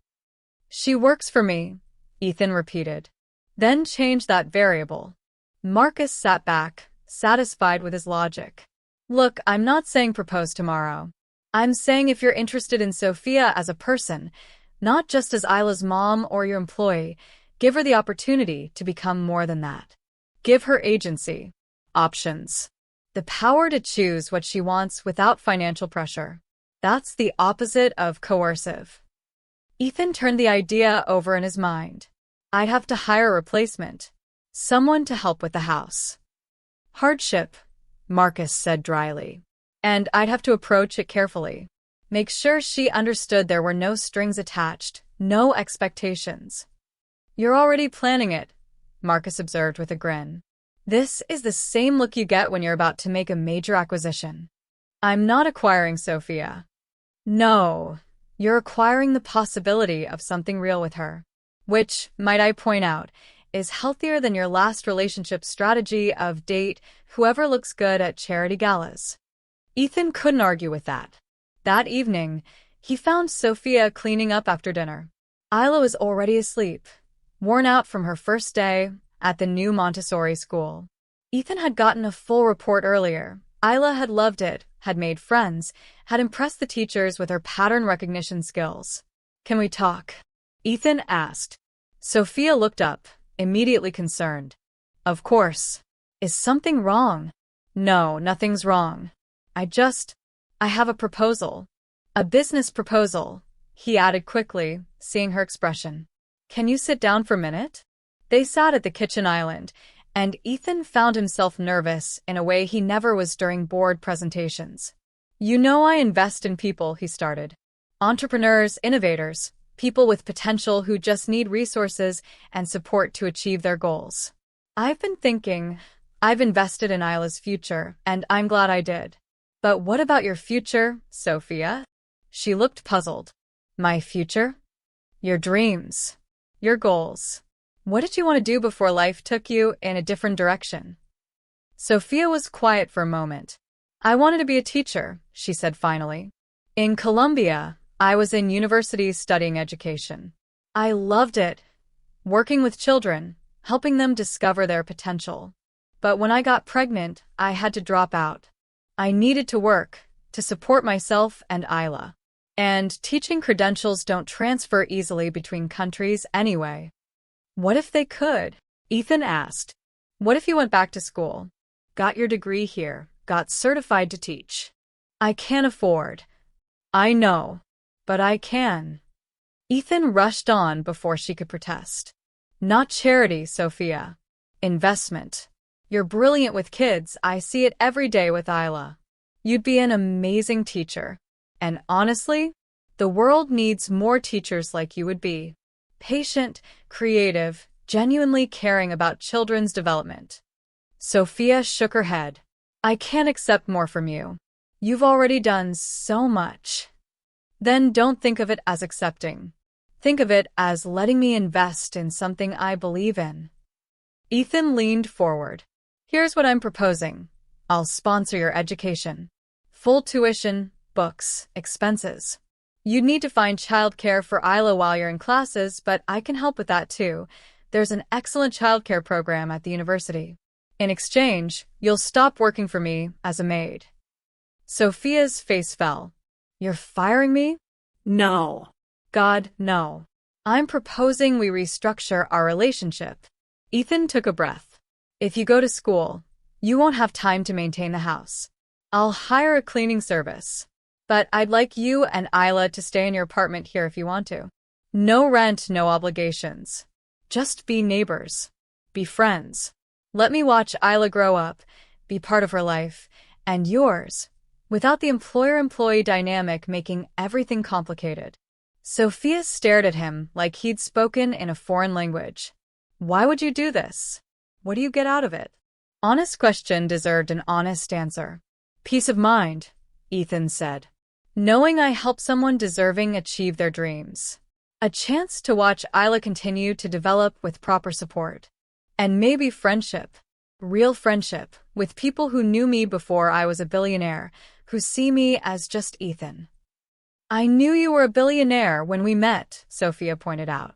She works for me, Ethan repeated. Then change that variable. Marcus sat back, satisfied with his logic. Look, I'm not saying propose tomorrow. I'm saying if you're interested in Sophia as a person, not just as Ayla's mom or your employee, give her the opportunity to become more than that. Give her agency, options, the power to choose what she wants without financial pressure. That's the opposite of coercive. Ethan turned the idea over in his mind. I'd have to hire a replacement, someone to help with the house. Hardship, Marcus said dryly. And I'd have to approach it carefully. Make sure she understood there were no strings attached, no expectations. You're already planning it, Marcus observed with a grin. This is the same look you get when you're about to make a major acquisition. I'm not acquiring Sophia. No, you're acquiring the possibility of something real with her, which, might I point out, is healthier than your last relationship strategy of date whoever looks good at charity galas. Ethan couldn't argue with that. That evening, he found Sophia cleaning up after dinner. Ayla was already asleep, worn out from her first day at the new Montessori school. Ethan had gotten a full report earlier. Ayla had loved it, had made friends, had impressed the teachers with her pattern recognition skills. Can we talk? Ethan asked. Sophia looked up, immediately concerned. Of course. Is something wrong? No, nothing's wrong. I have a proposal. A business proposal, he added quickly, seeing her expression. Can you sit down for a minute? They sat at the kitchen island, and Ethan found himself nervous in a way he never was during board presentations. You know I invest in people, he started. Entrepreneurs, innovators, people with potential who just need resources and support to achieve their goals. I've been thinking, I've invested in Ayla's future, and I'm glad I did. But what about your future, Sophia? She looked puzzled. My future? Your dreams. Your goals. What did you want to do before life took you in a different direction? Sophia was quiet for a moment. I wanted to be a teacher, she said finally. In Colombia, I was in university studying education. I loved it, working with children, helping them discover their potential. But when I got pregnant, I had to drop out. I needed to work, to support myself and Ayla. And teaching credentials don't transfer easily between countries anyway. What if they could? Ethan asked. What if you went back to school? Got your degree here, got certified to teach. I can't afford. I know. But I can. Ethan rushed on before she could protest. Not charity, Sophia. Investment. You're brilliant with kids, I see it every day with Ayla. You'd be an amazing teacher. And honestly, the world needs more teachers like you would be. Patient, creative, genuinely caring about children's development. Sophia shook her head. I can't accept more from you. You've already done so much. Then don't think of it as accepting. Think of it as letting me invest in something I believe in. Ethan leaned forward. Here's what I'm proposing. I'll sponsor your education. Full tuition, books, expenses. You'd need to find childcare for Ayla while you're in classes, but I can help with that too. There's an excellent childcare program at the university. In exchange, you'll stop working for me as a maid. Sophia's face fell. You're firing me? No. God, no. I'm proposing we restructure our relationship. Ethan took a breath. If you go to school, you won't have time to maintain the house. I'll hire a cleaning service. But I'd like you and Ayla to stay in your apartment here if you want to. No rent, no obligations. Just be neighbors. Be friends. Let me watch Ayla grow up, be part of her life, and yours, without the employer-employee dynamic making everything complicated. Sophia stared at him like he'd spoken in a foreign language. Why would you do this? What do you get out of it? Honest question deserved an honest answer. Peace of mind, Ethan said. Knowing I help someone deserving achieve their dreams. A chance to watch Ayla continue to develop with proper support. And maybe friendship. Real friendship, with people who knew me before I was a billionaire, who see me as just Ethan. I knew you were a billionaire when we met, Sophia pointed out.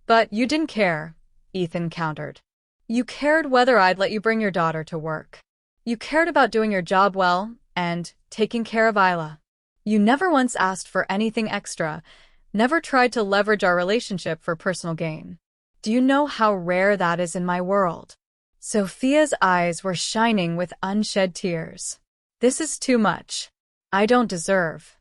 But you didn't care, Ethan countered. You cared whether I'd let you bring your daughter to work. You cared about doing your job well and taking care of Ayla. You never once asked for anything extra, never tried to leverage our relationship for personal gain. Do you know how rare that is in my world? Sophia's eyes were shining with unshed tears. This is too much. I don't deserve.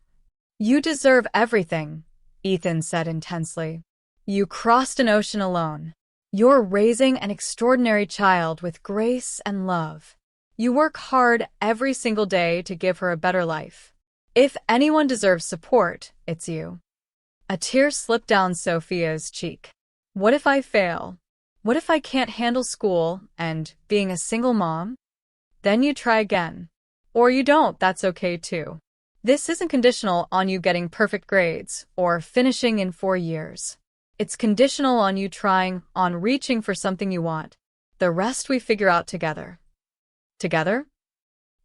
You deserve everything, Ethan said intensely. You crossed an ocean alone. You're raising an extraordinary child with grace and love. You work hard every single day to give her a better life. If anyone deserves support, it's you. A tear slipped down Sophia's cheek. What if I fail? What if I can't handle school and being a single mom? Then you try again. Or you don't, that's okay too. This isn't conditional on you getting perfect grades or finishing in 4 years. It's conditional on you trying, on reaching for something you want. The rest we figure out together. Together?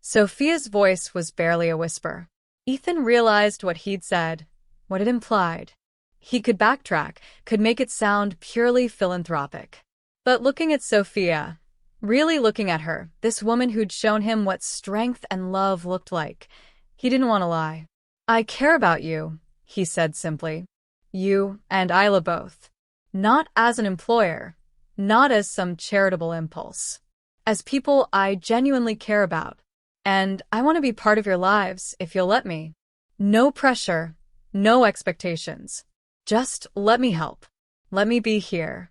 Sophia's voice was barely a whisper. Ethan realized what he'd said, what it implied. He could backtrack, could make it sound purely philanthropic. But looking at Sophia, really looking at her, this woman who'd shown him what strength and love looked like, he didn't want to lie. I care about you, he said simply. You and Ayla both. Not as an employer, not as some charitable impulse. As people I genuinely care about. And I want to be part of your lives if you'll let me. No pressure, no expectations. Just let me help. Let me be here.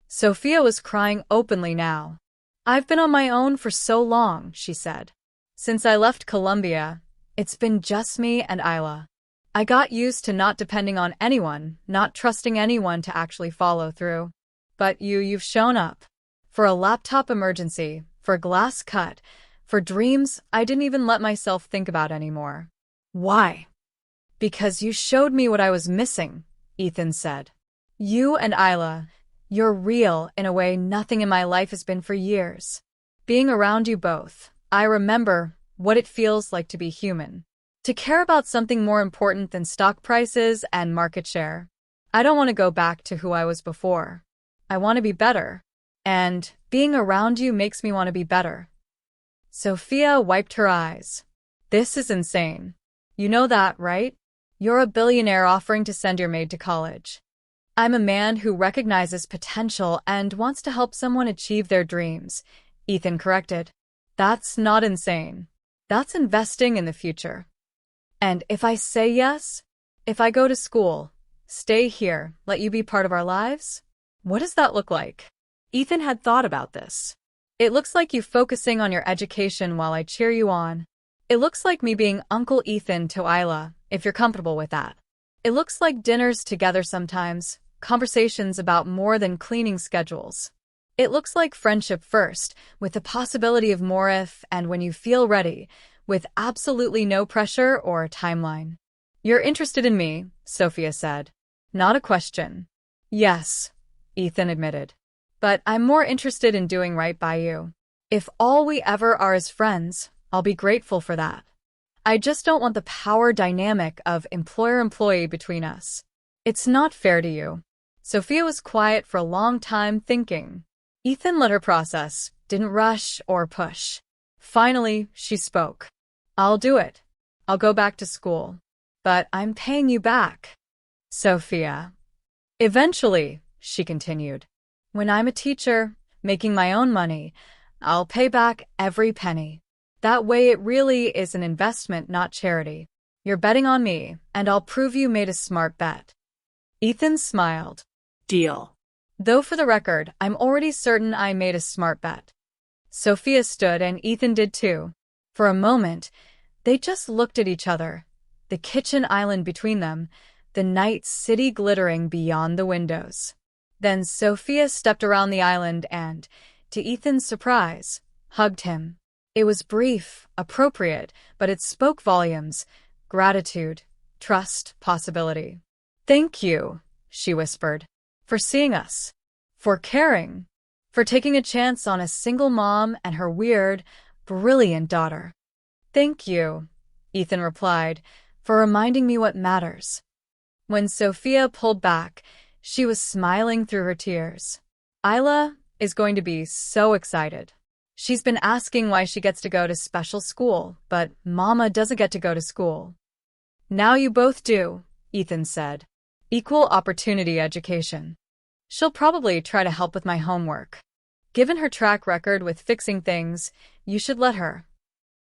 Sophia was crying openly now. I've been on my own for so long, she said. Since I left Colombia, it's been just me and Ayla. I got used to not depending on anyone, not trusting anyone to actually follow through. But you've shown up. For a laptop emergency, for a glass cut, for dreams I didn't even let myself think about anymore. Why? Because you showed me what I was missing, Ethan said. You and Ayla, you're real in a way nothing in my life has been for years. Being around you both, I remember what it feels like to be human. To care about something more important than stock prices and market share. I don't want to go back to who I was before. I want to be better. And being around you makes me want to be better. Sophia wiped her eyes. This is insane. You know that, right? You're a billionaire offering to send your maid to college. I'm a man who recognizes potential and wants to help someone achieve their dreams, Ethan corrected. That's not insane. That's investing in the future. And if I say yes, if I go to school, stay here, let you be part of our lives, what does that look like? Ethan had thought about this. It looks like you focusing on your education while I cheer you on. It looks like me being Uncle Ethan to Ayla, if you're comfortable with that. It looks like dinners together sometimes, conversations about more than cleaning schedules. It looks like friendship first, with the possibility of more if and when you feel ready, with absolutely no pressure or timeline. You're interested in me, Sophia said. Not a question. Yes, Ethan admitted. But I'm more interested in doing right by you. If all we ever are is friends, I'll be grateful for that. I just don't want the power dynamic of employer-employee between us. It's not fair to you. Sophia was quiet for a long time, thinking. Ethan let her process, didn't rush or push. Finally, she spoke. I'll do it. I'll go back to school. But I'm paying you back. Sophia. Eventually, she continued. When I'm a teacher, making my own money, I'll pay back every penny. That way it really is an investment, not charity. You're betting on me, and I'll prove you made a smart bet. Ethan smiled. Deal. Though for the record, I'm already certain I made a smart bet. Sophia stood and Ethan did too. For a moment, they just looked at each other. The kitchen island between them, the night city glittering beyond the windows. Then Sophia stepped around the island and, to Ethan's surprise, hugged him. It was brief, appropriate, but it spoke volumes. Gratitude, trust, possibility. Thank you, she whispered, for seeing us, for caring, for taking a chance on a single mom and her weird, brilliant daughter. Thank you, Ethan replied, for reminding me what matters. When Sophia pulled back, she was smiling through her tears. Ayla is going to be so excited. She's been asking why she gets to go to special school, but Mama doesn't get to go to school. Now you both do, Ethan said. Equal opportunity education. She'll probably try to help with my homework. Given her track record with fixing things, you should let her.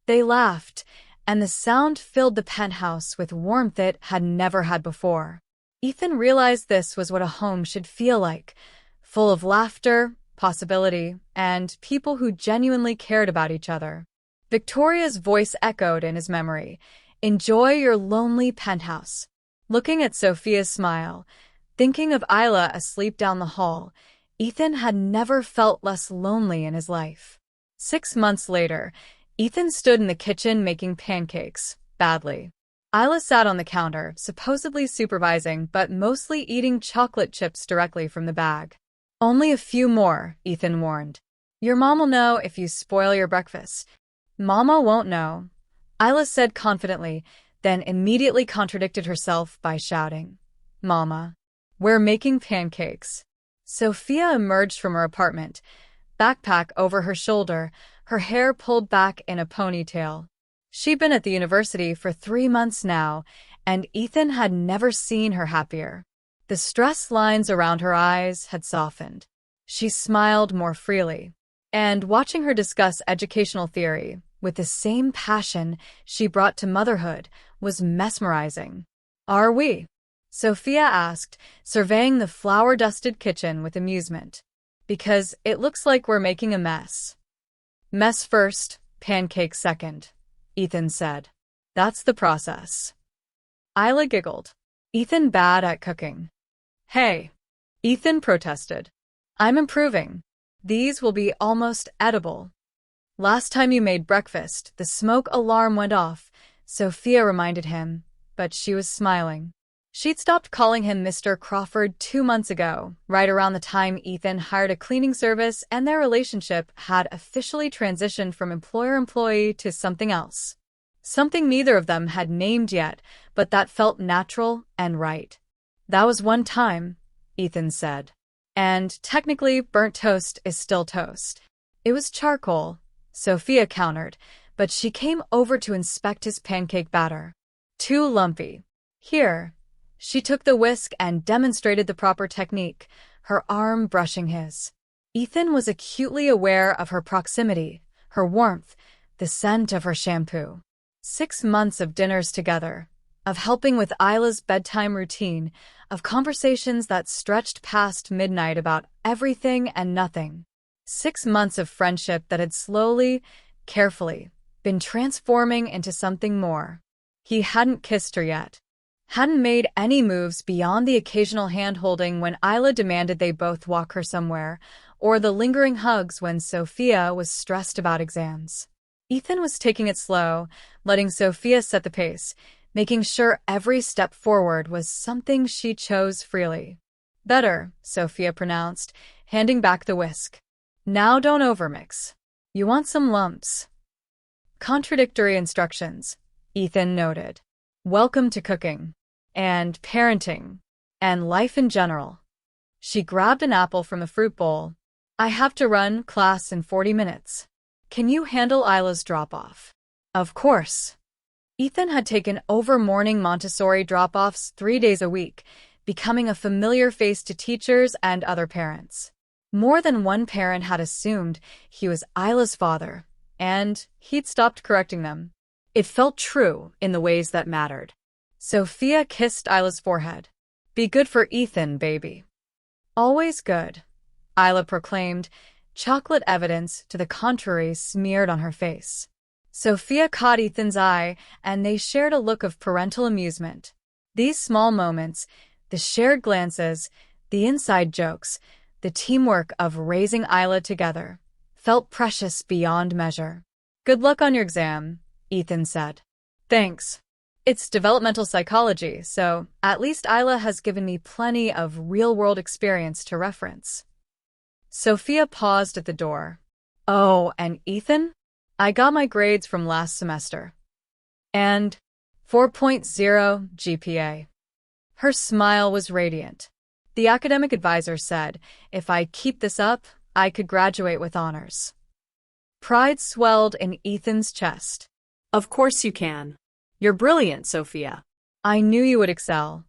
They laughed, and the sound filled the penthouse with warmth it had never had before. Ethan realized this was what a home should feel like, full of laughter, possibility, and people who genuinely cared about each other. Victoria's voice echoed in his memory. Enjoy your lonely penthouse. Looking at Sophia's smile, thinking of Ayla asleep down the hall, Ethan had never felt less lonely in his life. 6 months later, Ethan stood in the kitchen making pancakes, badly. Ayla sat on the counter, supposedly supervising but mostly eating chocolate chips directly from the bag. Only a few more, Ethan warned. Your mom will know if you spoil your breakfast. Mama won't know, Ayla said confidently, then immediately contradicted herself by shouting, Mama, we're making pancakes. Sophia emerged from her apartment, backpack over her shoulder, her hair pulled back in a ponytail. She'd been at the university for 3 months now, and Ethan had never seen her happier. The stress lines around her eyes had softened. She smiled more freely. And watching her discuss educational theory, with the same passion she brought to motherhood, was mesmerizing. Are we? Sophia asked, surveying the flour-dusted kitchen with amusement. Because it looks like we're making a mess. Mess first, pancake second, Ethan said. That's the process. Ayla giggled. Ethan bad at cooking. Hey, Ethan protested. I'm improving. These will be almost edible. Last time you made breakfast, the smoke alarm went off, Sophia reminded him, but she was smiling. She'd stopped calling him Mr. Crawford 2 months ago, right around the time Ethan hired a cleaning service and their relationship had officially transitioned from employer-employee to something else. Something neither of them had named yet, but that felt natural and right. That was one time, Ethan said. And technically, burnt toast is still toast. It was charcoal, Sophia countered, but she came over to inspect his pancake batter. Too lumpy. Here. She took the whisk and demonstrated the proper technique, her arm brushing his. Ethan was acutely aware of her proximity, her warmth, the scent of her shampoo. 6 months of dinners together, of helping with Ayla's bedtime routine, of conversations that stretched past midnight about everything and nothing. 6 months of friendship that had slowly, carefully, been transforming into something more. He hadn't kissed her yet, hadn't made any moves beyond the occasional hand-holding when Ayla demanded they both walk her somewhere, or the lingering hugs when Sophia was stressed about exams. Ethan was taking it slow, letting Sophia set the pace, making sure every step forward was something she chose freely. "Better," Sophia pronounced, handing back the whisk. "Now don't overmix. You want some lumps." Contradictory instructions, Ethan noted. Welcome to cooking. And parenting. And life in general. She grabbed an apple from the fruit bowl. "I have to run class in 40 minutes. Can you handle Ayla's drop-off?" Of course. Ethan had taken over morning Montessori drop-offs 3 days a week, becoming a familiar face to teachers and other parents. More than one parent had assumed he was Ayla's father, and he'd stopped correcting them. It felt true in the ways that mattered. Sophia kissed Ayla's forehead. "Be good for Ethan, baby." "Always good," Ayla proclaimed, chocolate evidence to the contrary smeared on her face. Sophia caught Ethan's eye, and they shared a look of parental amusement. These small moments, the shared glances, the inside jokes, the teamwork of raising Ayla together, felt precious beyond measure. "Good luck on your exam," Ethan said. "Thanks. It's developmental psychology, so at least Ayla has given me plenty of real-world experience to reference." Sophia paused at the door. "Oh, and Ethan? I got my grades from last semester. And 4.0 GPA. Her smile was radiant. The academic advisor said, "If I keep this up, I could graduate with honors." Pride swelled in Ethan's chest. Of course you can. You're brilliant, Sophia. "I knew you would excel."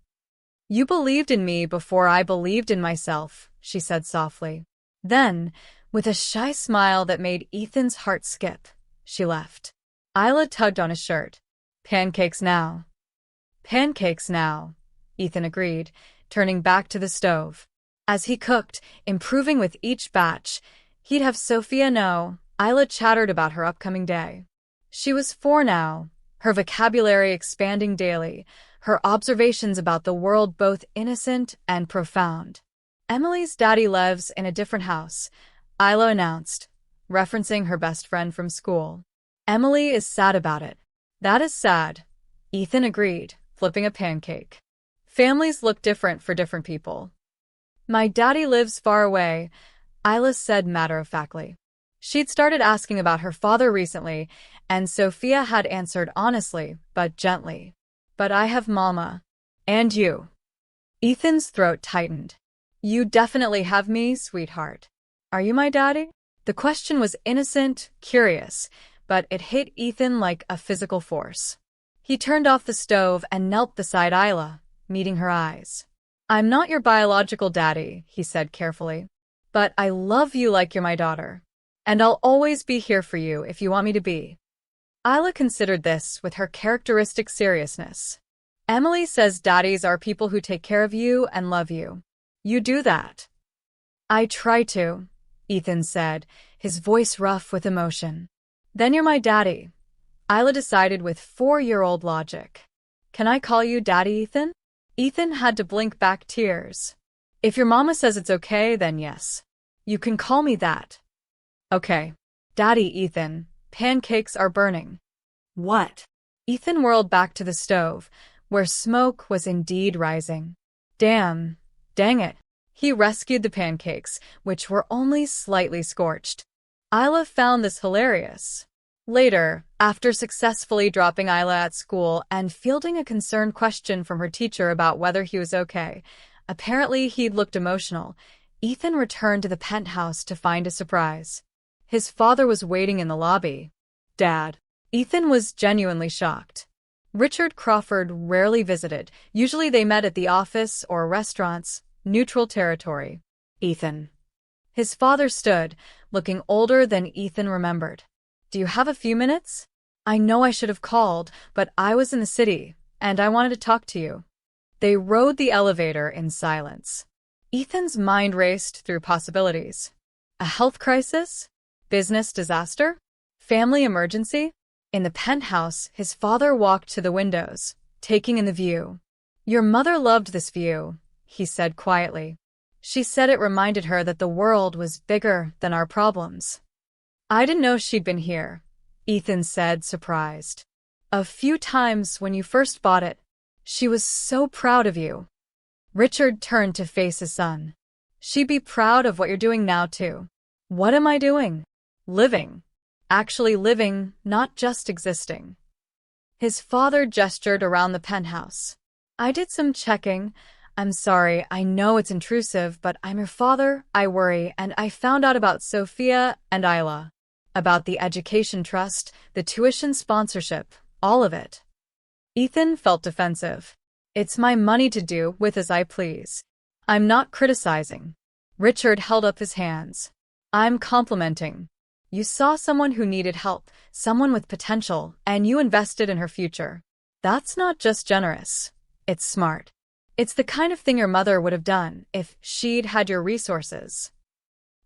"You believed in me before I believed in myself," she said softly. Then, with a shy smile that made Ethan's heart skip, she left. Ayla tugged on his shirt. "Pancakes now." "Pancakes now," Ethan agreed, turning back to the stove. As he cooked, improving with each batch, he'd have Sophia know. Ayla chattered about her upcoming day. She was 4 now, her vocabulary expanding daily, her observations about the world both innocent and profound. "Emily's daddy lives in a different house," Ayla announced, referencing her best friend from school. "Emily is sad about it." "That is sad," Ethan agreed, flipping a pancake. "Families look different for different people." "My daddy lives far away," Ayla said matter-of-factly. She'd started asking about her father recently, and Sophia had answered honestly, but gently. "But I have Mama. And you." Ethan's throat tightened. "You definitely have me, sweetheart. Are you my daddy?" The question was innocent, curious, but it hit Ethan like a physical force. He turned off the stove and knelt beside Ayla, meeting her eyes. "I'm not your biological daddy," he said carefully. "But I love you like you're my daughter. And I'll always be here for you if you want me to be." Ayla considered this with her characteristic seriousness. "Emily says daddies are people who take care of you and love you. You do that." "I try to," Ethan said, his voice rough with emotion. "Then you're my daddy," Ayla decided with 4-year-old logic. "Can I call you Daddy Ethan?" Ethan had to blink back tears. "If your mama says it's okay, then yes. You can call me that." "Okay. Daddy Ethan, pancakes are burning." What? Ethan whirled back to the stove, where smoke was indeed rising. Dang it. He rescued the pancakes, which were only slightly scorched. Ayla found this hilarious. Later, after successfully dropping Ayla at school and fielding a concerned question from her teacher about whether he was okay, apparently he'd looked emotional, Ethan returned to the penthouse to find a surprise. His father was waiting in the lobby. "Dad." Ethan was genuinely shocked. Richard Crawford rarely visited. Usually they met at the office or restaurants, neutral territory. "Ethan." His father stood, looking older than Ethan remembered. "Do you have a few minutes? I know I should have called, but I was in the city, and I wanted to talk to you." They rode the elevator in silence. Ethan's mind raced through possibilities. A health crisis? Business disaster? Family emergency? In the penthouse, his father walked to the windows, taking in the view. "Your mother loved this view," he said quietly. "She said it reminded her that the world was bigger than our problems." "I didn't know she'd been here," Ethan said, surprised. "A few times when you first bought it. She was so proud of you." Richard turned to face his son. "She'd be proud of what you're doing now, too." "What am I doing?" "Living. Actually living, not just existing." His father gestured around the penthouse. "I did some checking. I'm sorry, I know it's intrusive, but I'm your father, I worry, and I found out about Sophia and Ayla. About the education trust, the tuition sponsorship, all of it." Ethan felt defensive. "It's my money to do with as I please. I'm not criticizing." Richard held up his hands. "I'm complimenting. You saw someone who needed help, someone with potential, and you invested in her future. That's not just generous. It's smart. It's the kind of thing your mother would have done if she'd had your resources."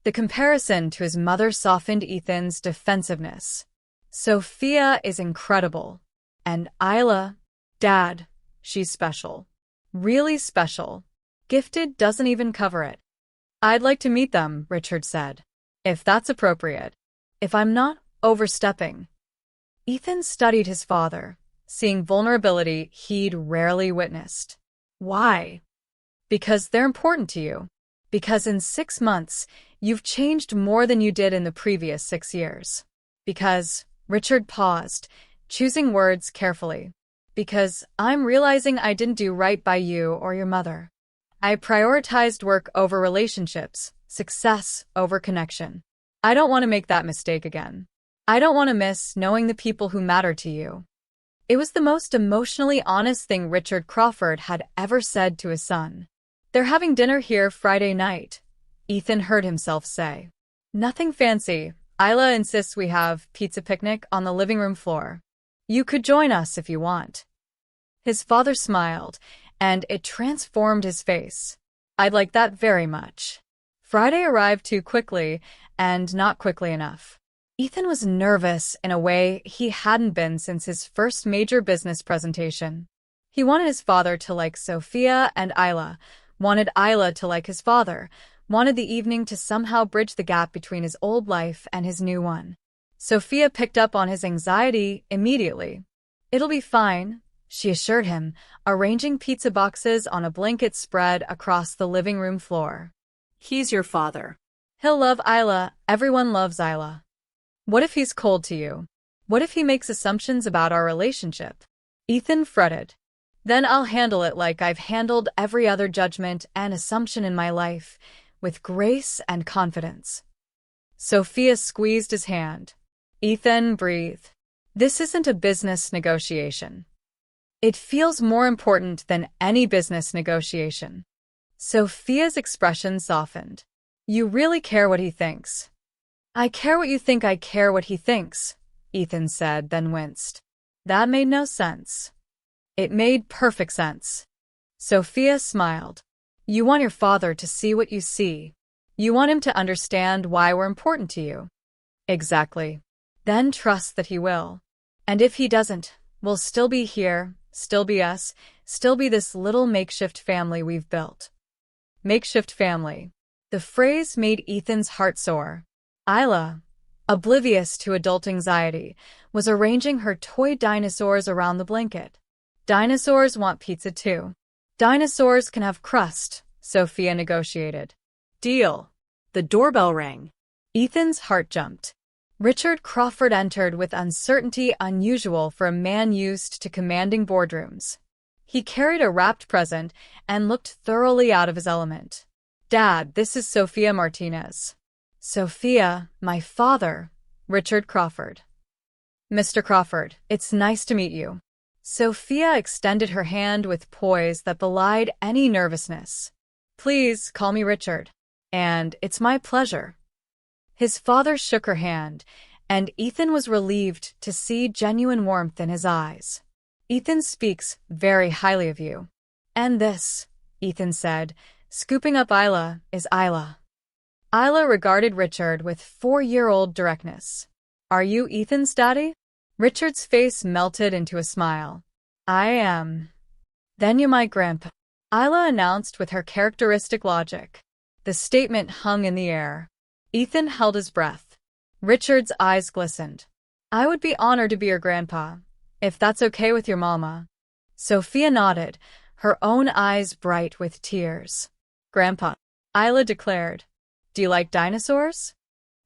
The comparison to his mother softened Ethan's defensiveness. "Sophia is incredible. And Ayla, Dad, she's special. Really special. Gifted doesn't even cover it." "I'd like to meet them," Richard said. "If that's appropriate. If I'm not overstepping." Ethan studied his father, seeing vulnerability he'd rarely witnessed. "Why?" "Because they're important to you. Because in 6 months, you've changed more than you did in the previous 6 years. Because," Richard paused, choosing words carefully, "because I'm realizing I didn't do right by you or your mother. I prioritized work over relationships, success over connection. I don't want to make that mistake again. I don't want to miss knowing the people who matter to you." It was the most emotionally honest thing Richard Crawford had ever said to his son. "They're having dinner here Friday night," Ethan heard himself say. "Nothing fancy. Ayla insists we have pizza picnic on the living room floor. You could join us if you want." His father smiled, and it transformed his face. "I'd like that very much." Friday arrived too quickly, and not quickly enough. Ethan was nervous in a way he hadn't been since his first major business presentation. He wanted his father to like Sophia and Ayla, wanted Ayla to like his father, wanted the evening to somehow bridge the gap between his old life and his new one. Sophia picked up on his anxiety immediately. "It'll be fine," she assured him, arranging pizza boxes on a blanket spread across the living room floor. "He's your father." "He'll love Ayla. Everyone loves Ayla." "What if he's cold to you? What if he makes assumptions about our relationship?" Ethan fretted. "Then I'll handle it like I've handled every other judgment and assumption in my life, with grace and confidence." Sophia squeezed his hand. "Ethan, breathe. This isn't a business negotiation. It feels more important than any business negotiation." Sophia's expression softened. "You really care what he thinks." "I care what you think I care what he thinks," Ethan said, then winced. That made no sense. It made perfect sense. Sophia smiled. "You want your father to see what you see. You want him to understand why we're important to you." "Exactly. Then trust that he will. And if he doesn't, we'll still be here, still be us, still be this little makeshift family we've built." Makeshift family. The phrase made Ethan's heart soar. Ayla, oblivious to adult anxiety, was arranging her toy dinosaurs around the blanket. "Dinosaurs want pizza too. Dinosaurs can have crust," Sophia negotiated. "Deal." The doorbell rang. Ethan's heart jumped. Richard Crawford entered with uncertainty unusual for a man used to commanding boardrooms. He carried a wrapped present and looked thoroughly out of his element. "Dad, this is Sophia Martinez." "Sophia, my father, Richard Crawford." "Mr. Crawford, it's nice to meet you." Sophia extended her hand with poise that belied any nervousness. "Please call me Richard." "And it's my pleasure." His father shook her hand, and Ethan was relieved to see genuine warmth in his eyes. "Ethan speaks very highly of you." "And this," Ethan said, scooping up Ayla, "is Ayla." Ayla regarded Richard with 4-year-old directness. "Are you Ethan's daddy?" Richard's face melted into a smile. I am. Then you my grandpa, Ayla announced with her characteristic logic. The statement hung in the air. Ethan held his breath. Richard's eyes glistened. I would be honored to be your grandpa, if that's okay with your mama. Sophia nodded, her own eyes bright with tears. Grandpa, Ayla declared. Do you like dinosaurs?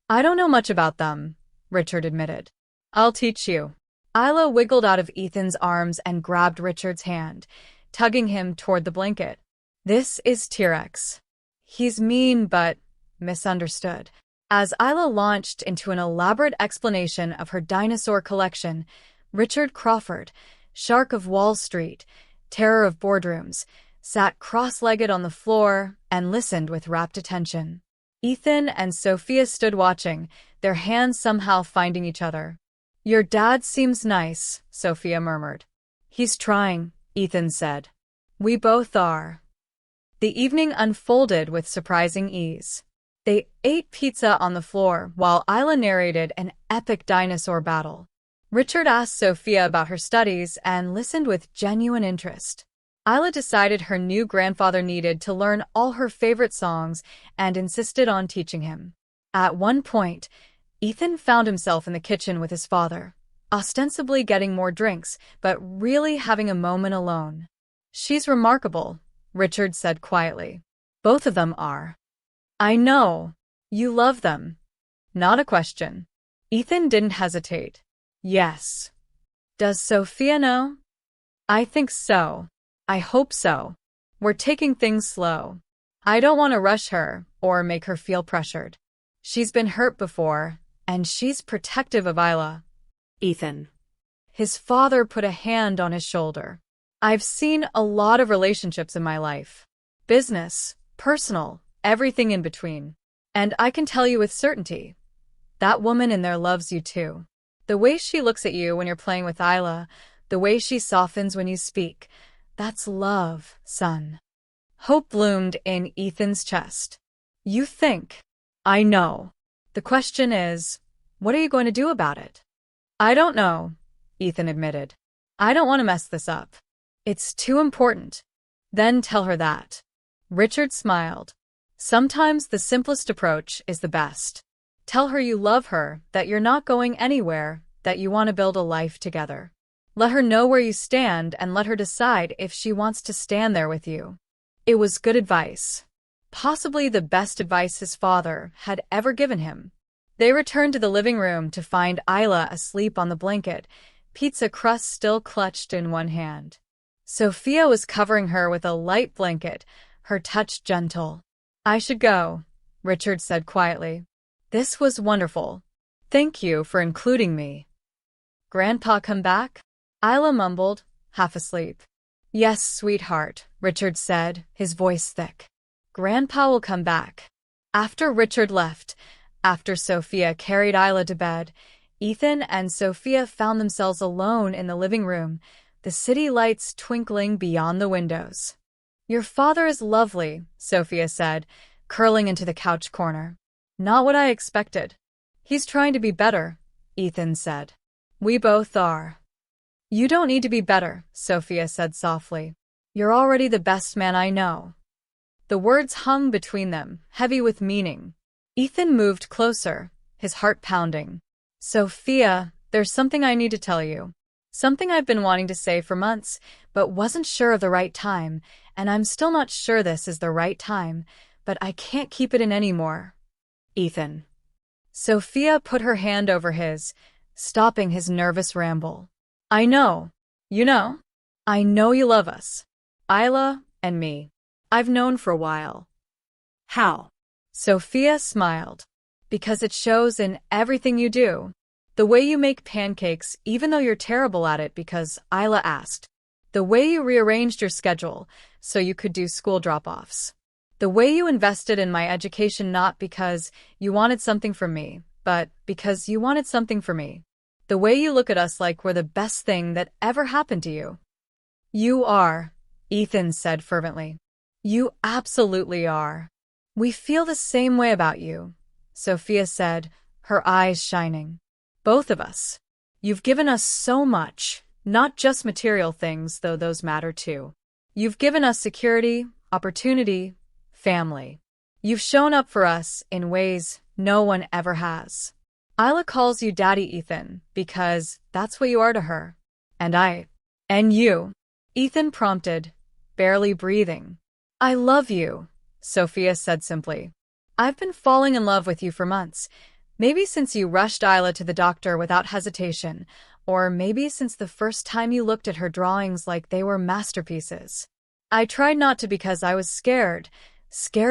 I don't know much about them, Richard admitted. I'll teach you. Ayla wiggled out of Ethan's arms and grabbed Richard's hand, tugging him toward the blanket. This is T-Rex. He's mean but misunderstood. As Ayla launched into an elaborate explanation of her dinosaur collection, Richard Crawford, shark of Wall Street, terror of boardrooms, sat cross-legged on the floor and listened with rapt attention. Ethan and Sophia stood watching, their hands somehow finding each other. Your dad seems nice, Sophia murmured. He's trying, Ethan said. We both are. The evening unfolded with surprising ease. They ate pizza on the floor while Ayla narrated an epic dinosaur battle. Richard asked Sophia about her studies and listened with genuine interest. Ayla decided her new grandfather needed to learn all her favorite songs and insisted on teaching him. At one point, Ethan found himself in the kitchen with his father, ostensibly getting more drinks, but really having a moment alone. She's remarkable, Richard said quietly. Both of them are. I know. You love them. Not a question. Ethan didn't hesitate. Yes. Does Sophia know? I think so. I hope so. We're taking things slow. I don't want to rush her or make her feel pressured. She's been hurt before, and she's protective of Ayla. Ethan. His father put a hand on his shoulder. I've seen a lot of relationships in my life. Business, personal, everything in between. And I can tell you with certainty, that woman in there loves you too. The way she looks at you when you're playing with Ayla, the way she softens when you speak, that's love, son. Hope bloomed in Ethan's chest. You think? I know. The question is, what are you going to do about it? I don't know, Ethan admitted. I don't want to mess this up. It's too important. Then tell her that. Richard smiled. Sometimes the simplest approach is the best. Tell her you love her, that you're not going anywhere, that you want to build a life together. Let her know where you stand and let her decide if she wants to stand there with you. It was good advice. Possibly the best advice his father had ever given him. They returned to the living room to find Ayla asleep on the blanket, pizza crust still clutched in one hand. Sophia was covering her with a light blanket, her touch gentle. I should go, Richard said quietly. This was wonderful. Thank you for including me. Grandpa come back? Ayla mumbled, half asleep. Yes, sweetheart, Richard said, his voice thick. Grandpa will come back. After Richard left, after Sophia carried Ayla to bed, Ethan and Sophia found themselves alone in the living room, the city lights twinkling beyond the windows. Your father is lovely, Sophia said, curling into the couch corner. Not what I expected. He's trying to be better, Ethan said. We both are. You don't need to be better, Sophia said softly. You're already the best man I know. The words hung between them, heavy with meaning. Ethan moved closer, his heart pounding. Sophia, there's something I need to tell you. Something I've been wanting to say for months, but wasn't sure of the right time, and I'm still not sure this is the right time, but I can't keep it in anymore. Ethan. Sophia put her hand over his, stopping his nervous ramble. I know. You know? I know you love us. Ayla and me. I've known for a while. How? Sophia smiled. Because it shows in everything you do. The way you make pancakes even though you're terrible at it because Ayla asked. The way you rearranged your schedule so you could do school drop-offs. The way you invested in my education not because you wanted something from me, but because you wanted something for me. The way you look at us like we're the best thing that ever happened to you. You are, Ethan said fervently. You absolutely are. We feel the same way about you, Sophia said, her eyes shining. Both of us. You've given us so much, not just material things, though those matter too. You've given us security, opportunity, family. You've shown up for us in ways no one ever has. Ayla calls you Daddy, Ethan, because that's what you are to her. And you, Ethan prompted, barely breathing. I love you, Sophia said simply. I've been falling in love with you for months. Maybe since you rushed Ayla to the doctor without hesitation, or maybe since the first time you looked at her drawings like they were masterpieces. I tried not to because I was scared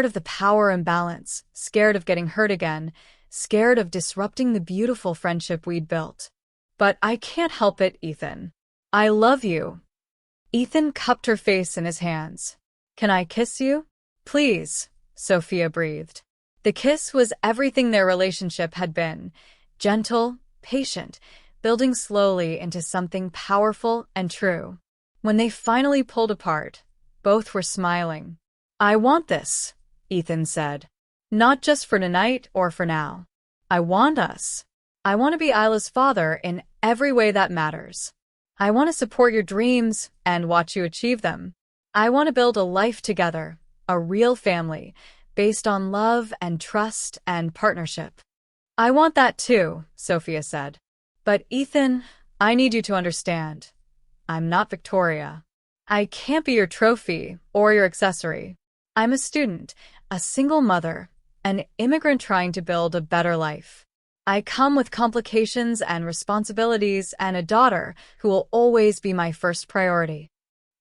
of the power imbalance, scared of getting hurt again, scared of disrupting the beautiful friendship we'd built. But I can't help it, Ethan. I love you. Ethan cupped her face in his hands. Can I kiss you? Please, Sophia breathed. The kiss was everything their relationship had been, gentle, patient, building slowly into something powerful and true. When they finally pulled apart, both were smiling. I want this, Ethan said. Not just for tonight or for now. I want us. I want to be Ayla's father in every way that matters. I want to support your dreams and watch you achieve them. I want to build a life together, a real family, based on love and trust and partnership. I want that too, Sophia said. But Ethan, I need you to understand. I'm not Victoria. I can't be your trophy or your accessory. I'm a student, a single mother, an immigrant trying to build a better life. I come with complications and responsibilities and a daughter who will always be my first priority.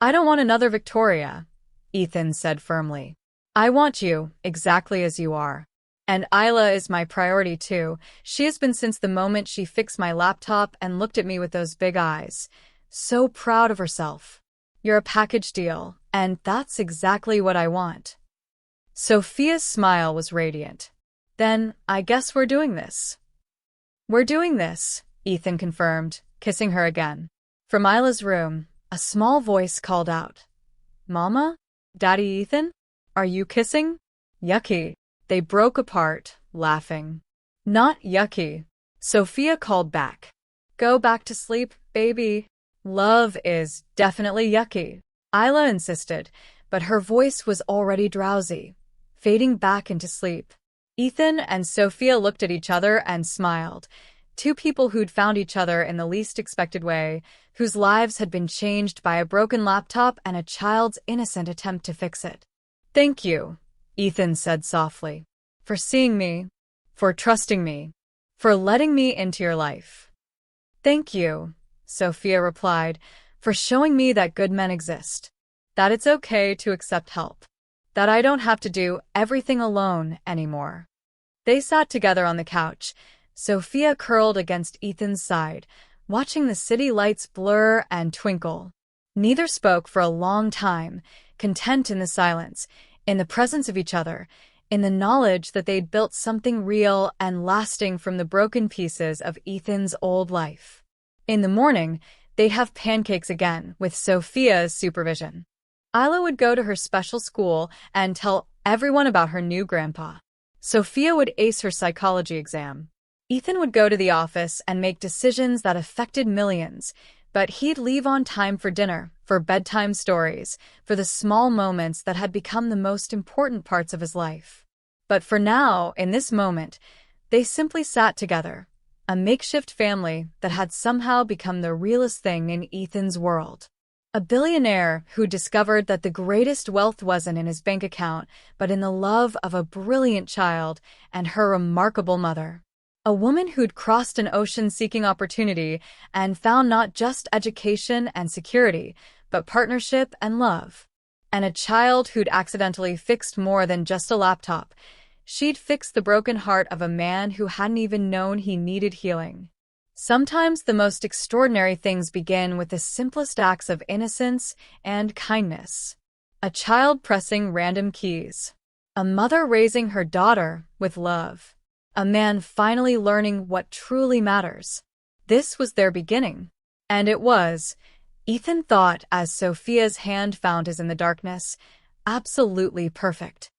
I don't want another Victoria, Ethan said firmly. I want you exactly as you are. And Ayla is my priority too. She has been since the moment she fixed my laptop and looked at me with those big eyes. So proud of herself. You're a package deal, and that's exactly what I want. Sophia's smile was radiant. Then, I guess we're doing this. We're doing this, Ethan confirmed, kissing her again. From Ayla's room, a small voice called out. Mama? Daddy Ethan? Are you kissing? Yucky. They broke apart, laughing. Not yucky, Sophia called back. Go back to sleep, baby. Love is definitely yucky, Ayla insisted, but her voice was already drowsy, fading back into sleep. Ethan and Sophia looked at each other and smiled. Two people who'd found each other in the least expected way, whose lives had been changed by a broken laptop and a child's innocent attempt to fix it. Thank you, Ethan said softly, for seeing me, for trusting me, for letting me into your life. Thank you, Sophia replied, for showing me that good men exist, that it's okay to accept help, that I don't have to do everything alone anymore. They sat together on the couch, Sophia curled against Ethan's side, watching the city lights blur and twinkle. Neither spoke for a long time, content in the silence, in the presence of each other, in the knowledge that they'd built something real and lasting from the broken pieces of Ethan's old life. In the morning, they'd have pancakes again, with Sophia's supervision. Ayla would go to her special school and tell everyone about her new grandpa. Sophia would ace her psychology exam. Ethan would go to the office and make decisions that affected millions, but he'd leave on time for dinner, for bedtime stories, for the small moments that had become the most important parts of his life. But for now, in this moment, they simply sat together, a makeshift family that had somehow become the realest thing in Ethan's world. A billionaire who discovered that the greatest wealth wasn't in his bank account, but in the love of a brilliant child and her remarkable mother. A woman who'd crossed an ocean seeking opportunity and found not just education and security, but partnership and love. And a child who'd accidentally fixed more than just a laptop. She'd fixed the broken heart of a man who hadn't even known he needed healing. Sometimes the most extraordinary things begin with the simplest acts of innocence and kindness. A child pressing random keys. A mother raising her daughter with love. A man finally learning what truly matters. This was their beginning. And it was, Ethan thought as Sophia's hand found his in the darkness, absolutely perfect.